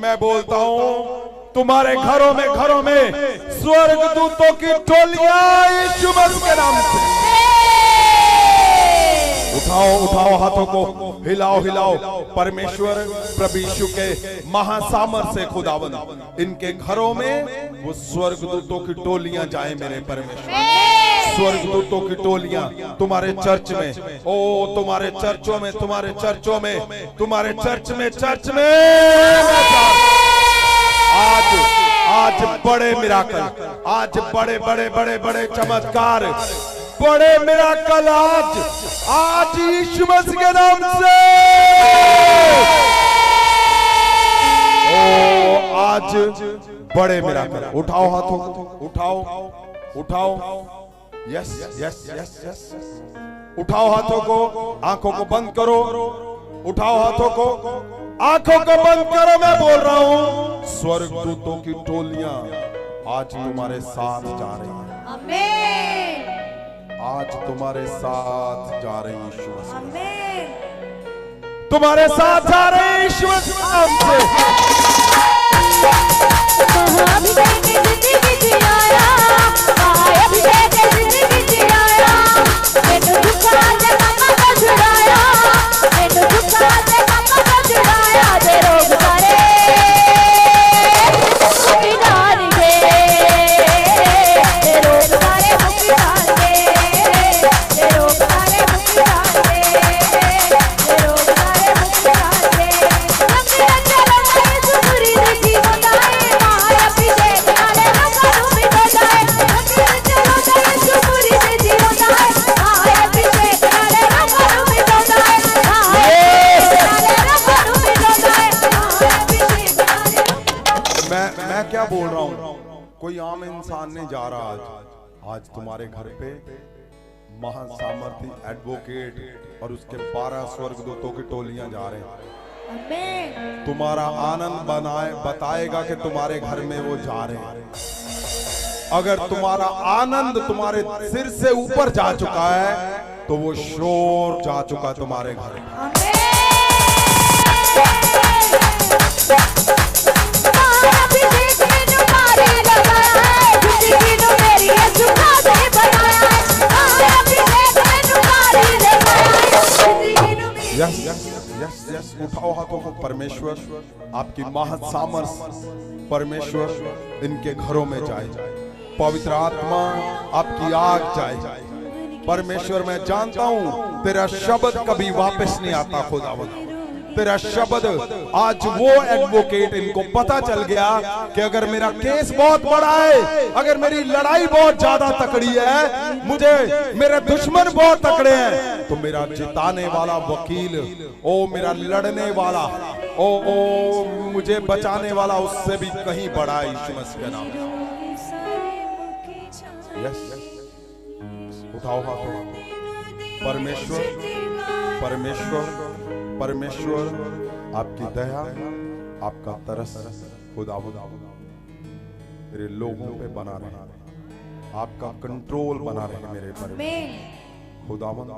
Speaker 2: मैं बोलता हूं तुम्हारे घरों में स्वर्गदूतों की टोलियां यीशु मसीह के नाम से। उठाओ उठाओ हाथों को, हिलाओ हिलाओ। परमेश्वर प्रभु यीशु के महासामर्थ से खुदावन इनके घरों में वो स्वर्गदूतों की टोलियां जाए मेरे परमेश्वर। स्वर्गदूतों की टोलियां तुम्हारे चर्च में, ओ तुम्हारे चर्चों में, तुम्हारे चर्चों में, तुम्हारे चर्च में आज बड़े मिराकल, आज बड़े बड़े बड़े बड़े चमत्कार, बड़े मिराकल आज यीशु मसीह के नाम से। ओ आज बड़े मिराकल। उठाओ हाथों को, उठाओ उठाओ, यस यस यस यस। उठाओ हाथों को, आंखों को बंद करो, उठाओ हाथों को, आंखों को बंद करो। मैं बोल रहा हूं स्वर्गदूतों की टोलियां आज तुम्हारे साथ जा रही हैं।
Speaker 3: आमीन।
Speaker 2: आज तुम्हारे साथ जा रही यीशु मसीह,
Speaker 3: आमीन।
Speaker 2: तुम्हारे साथ जा रहे यीशु मसीह के नाम से।
Speaker 3: महाअभिषेक जिंदगी जियाया, महाअभिषेक जिंदगी जियाया। मैनू दुखा दे मम्मा को छुड़ाया, मैनू दुखा दे मम्मा को छुड़ाया। दे रोग सारे मुक्ति डाल दे, दे रोग सारे मुक्ति डाल दे।
Speaker 2: मैं क्या बोल रहा हूँ, कोई आम इंसान नहीं जा रहा आज तुम्हारे घर पे महासामर्थी एडवोकेट और उसके 12 स्वर्गदूतों की टोलियां जा रहे हैं। तुम्हारा आनंद बताएगा कि तुम्हारे घर में वो जा रहे हैं। अगर तुम्हारा आनंद तुम्हारे सिर से ऊपर जा चुका है तो वो शोर जा चुका तुम्हारे घर में। यस यस यस यस, उठाओ हाथों को। परमेश्वर आपकी महासामर्थ, परमेश्वर इनके घरों में जाए, पवित्र आत्मा आपकी आग जाए। परमेश्वर मैं जानता हूं तेरा शब्द कभी वापस नहीं आता खुदावंद। तेरा शब्द आज वो एडवोकेट इनको पता चल गया कि अगर मेरा केस बहुत बड़ा है, अगर मेरी लड़ाई बहुत ज्यादा तकड़ी है, मुझे मेरे दुश्मन बहुत तकड़े हैं, तो मेरा जिताने वाला वकील, ओ मेरा लड़ने वाला, ओ मुझे बचाने वाला उससे भी कहीं बड़ा है यीशु मसीह के नाम में। यस, उठाओ हाथों। परमेश्वर परमेश्वर परमेश्वर आपकी दया, आपका तरस खुदावंद मेरे लोगों पे बना रहे, आपका कंट्रोल बना रहे मेरे पर खुदावंद।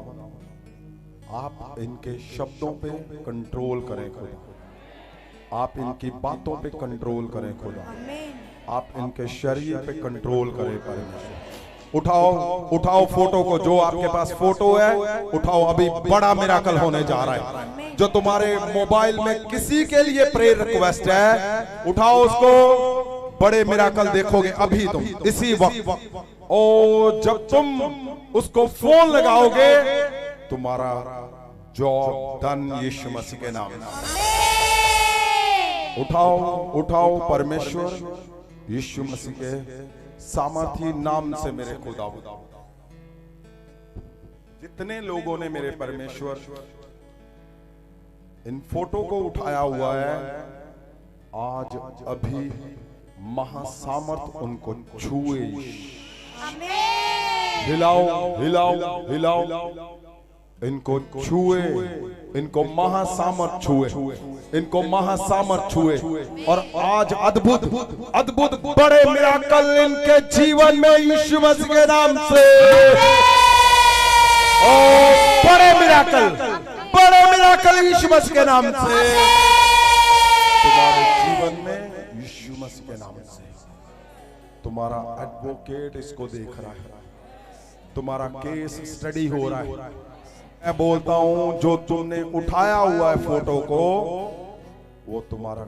Speaker 2: आप इनके शब्दों पे कंट्रोल करें खुदा, आप इनकी बातों पे कंट्रोल करें खुदा, आप इनके शरीर पे कंट्रोल करें परमेश्वर। उठाओ उठाओ फोटो को, जो आपके पास फोटो है उठाओ। अभी बड़ा मिराकल होने जा रहा है। जो तुम्हारे मोबाइल में किसी के लिए प्रेयर रिक्वेस्ट है, उठाओ उसको। बड़े मिराकल देखोगे अभी तुम इसी वक्त। ओ जब तुम उसको फोन लगाओगे, तुम्हारा जॉब डन यीशु मसीह के नाम में। उठाओ उठाओ परमेश्वर यीशु मसीह के सामर्थी नाम से मेरे खुदा। जितने लोगों ने मेरे परमेश्वर इन फोटो को उठाया हुआ है, आज अभी महासामर्थ उनको छुए। हिलाओ हिलाओ हिलाओ, इनको छुए, इनको महासामर्थ छुए, इनको महासामर्थ छुए। और आज अद्भुत अद्भुत बड़े मिराकल इनके जीवन में यीशु मसीह के नाम से। ओ बड़े मिराकल यीशु मसीह के नाम से तुम्हारे जीवन में, यीशु मसीह के नाम से। तुम्हारा एडवोकेट इसको देख रहा है, तुम्हारा केस स्टडी हो रहा है। मैं बोलता हूं जो तुमने उठाया हुआ है फोटो को, वो तुम्हारा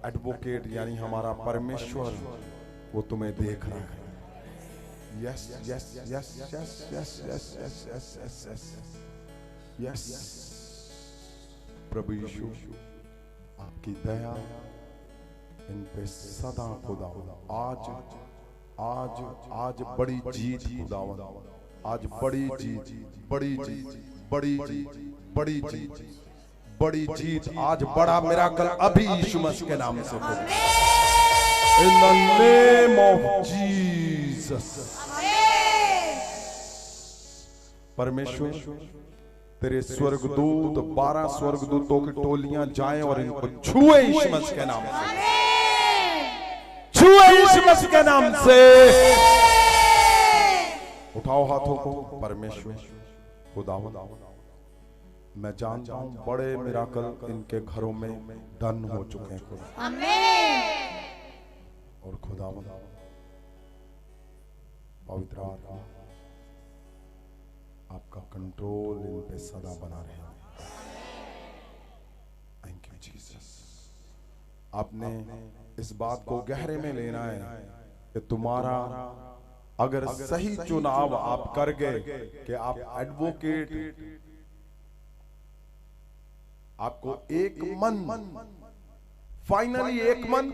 Speaker 2: एडवोकेट यानी हमारा परमेश्वर वो तुम्हें देख रहा है। Yes yes yes yes yes yes yes yes yes yes. प्रभु यीशु आपकी दया इन पे सदा खुदावंद। आज आज आज बड़ी जीत खुदावंद, आज बड़ी जीत, बड़ी जीत, बड़ी जीत, बड़ी जीत, बड़ी जीत, आज बड़ा मिराकल अभी यीशु मसीह के नाम से। In the name of Jesus. परमेश्वर तेरे स्वर्गदूत 12 स्वर्गदूतों की टोलियां जाएं और इनको छुए यीशु मसीह के नाम से, छुए यीशु मसीह के नाम से। उठाओ हाथों को। परमेश्वर खुदावंद मैं जानता हूं बड़े मिराकल इनके घरों में डन हो चुके हैं खुदा। और खुदावंद पवित्र आत्मा आपका कंट्रोल इन पे सदा बना रहे। Thank you Jesus. आपने इस बात को गहरे में लेना है कि तुम्हारा अगर सही चुनाव आप कर गए कि आप एडवोकेट, आपको एक मन, फाइनली एक मन,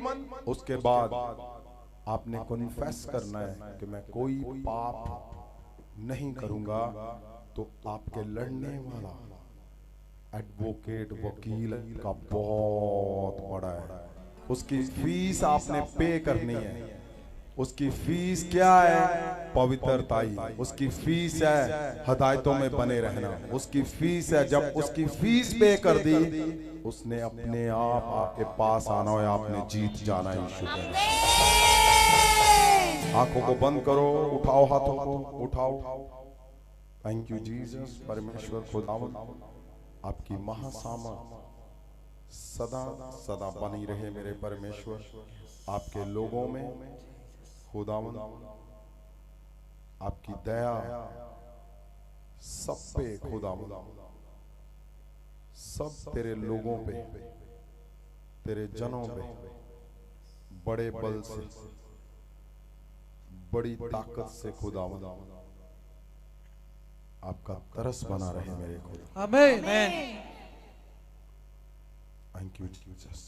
Speaker 2: उसके बाद आपने कन्फेस करना है कि मैं कोई पाप नहीं करूंगा, तो आपके लड़ने वाला एडवोकेट वकील का बहुत बड़ा है। उसकी फीस आपने पे करनी है। उसकी फीस क्या है? पवित्रताई। उसकी फीस है हदायतों में बने रहना। उसकी फीस है, जब उसकी फीस पे कर दी, उसने अपने आप आपके पास आना है, आपने जीत जाना है। यीशु के नाम। आंखों को बंद करो, उठाओ हाथों को, उठाओ। Thank you Jesus. परमेश्वर खुदावंद आपकी महासामर्थ सदा सदा बनी रहे मेरे परमेश्वर। आपके लोगों में खुदावंद आपकी दया सब पे खुदावंद, सब तेरे लोगों पे, तेरे जनों पे बड़े बल से, बड़ी ताकत से खुदावंद आपका तरस बना रहे मेरे खुदा।
Speaker 4: आमीन।
Speaker 2: Thank you Jesus.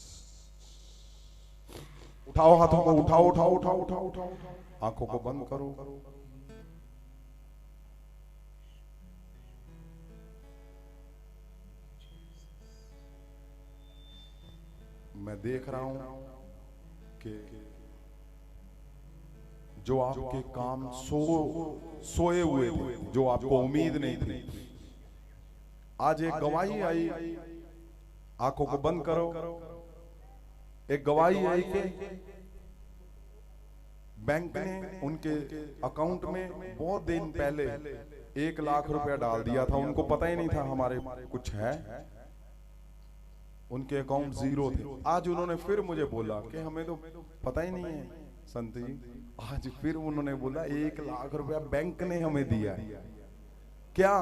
Speaker 2: उठाओ हाथों को, उठाओ उठाओ उठाओ उठाओ उठाओ। आंखों को बंद करो। मैं देख रहा हूं कि जो आपके काम सोए हुए थे, जो आपको उम्मीद नहीं थी, आज एक गवाही आई। आंखों को बंद करो। एक गवाही आई कि बैंक ने उनके अकाउंट में बहुत दिन पहले 1 लाख रुपया डाल दिया था। उनको पता ही नहीं था हमारे कुछ है, उनके अकाउंट जीरो थे। आज उन्होंने फिर मुझे बोला कि हमें तो पता ही नहीं है संत जी। आज फिर उन्होंने बोला 1 लाख रुपया बैंक ने हमें दिया है। क्या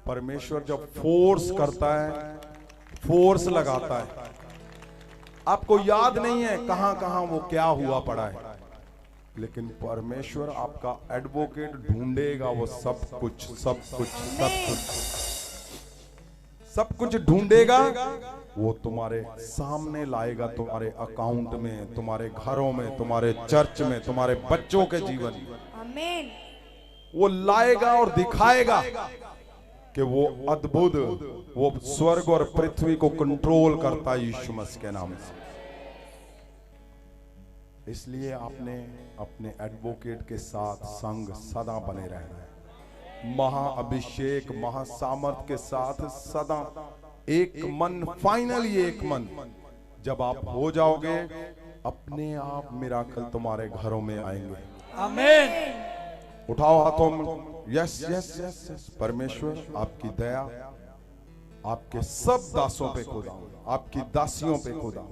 Speaker 2: परमेश्वर जब फोर्स करता है, फोर्स लगाता है, आपको याद नहीं है कहां कहां वो क्या हुआ पड़ा है, लेकिन परमेश्वर आपका एडवोकेट ढूंढेगा। वो सब कुछ सब कुछ सब कुछ सब कुछ ढूंढेगा। वो तुम्हारे सामने लाएगा, तुम्हारे अकाउंट में, तुम्हारे घरों में, तुम्हारे चर्च में, तुम्हारे बच्चों के जीवन में।
Speaker 3: आमीन।
Speaker 2: वो लाएगा और दिखाएगा कि वो अद्भुत, वो स्वर्ग और पृथ्वी को कंट्रोल करता है यीशु मसीह के नाम से। इसलिए आपने अपने एडवोकेट के साथ संग सदा बने रहना है। महाअभिषेक महासामर्थ के साथ सदा एक मन, फाइनली एक मन। जब आप हो जाओगे, अपने आप मिराकल तुम्हारे घरों में आएंगे।
Speaker 5: आमीन।
Speaker 2: उठाओ हाथों में। Yes yes yes yes. परमेश्वर आपकी दया आपके सब दासों पे खुदा, आपकी दासियों पे खुदा,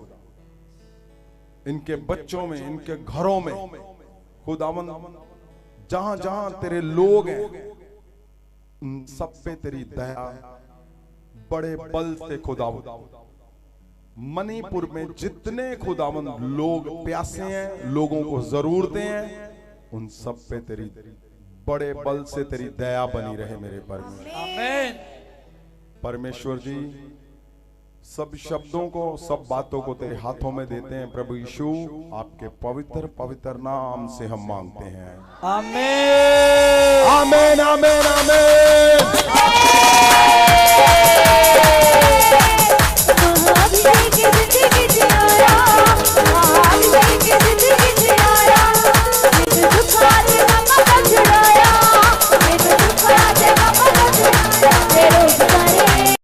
Speaker 2: इनके बच्चों में, इनके घरों में खुदावंद, जहां जहां तेरे लोग हैं, उन सब पे तेरी दया बड़े बल से खुदावंद। मणिपुर में जितने खुदावंद लोग प्यासे हैं, लोगों को जरूरतें हैं, उन सब पे तेरी बड़े बल से तेरी दया बनी रहे मेरे परमेश्वर।
Speaker 5: आमीन।
Speaker 2: परमेश्वर जी, सब शब्दों को, सब बातों को तेरे हाथों में देते हैं प्रभु यीशु। आपके पवित्र पवित्र नाम से हम मांगते हैं।
Speaker 5: आमीन।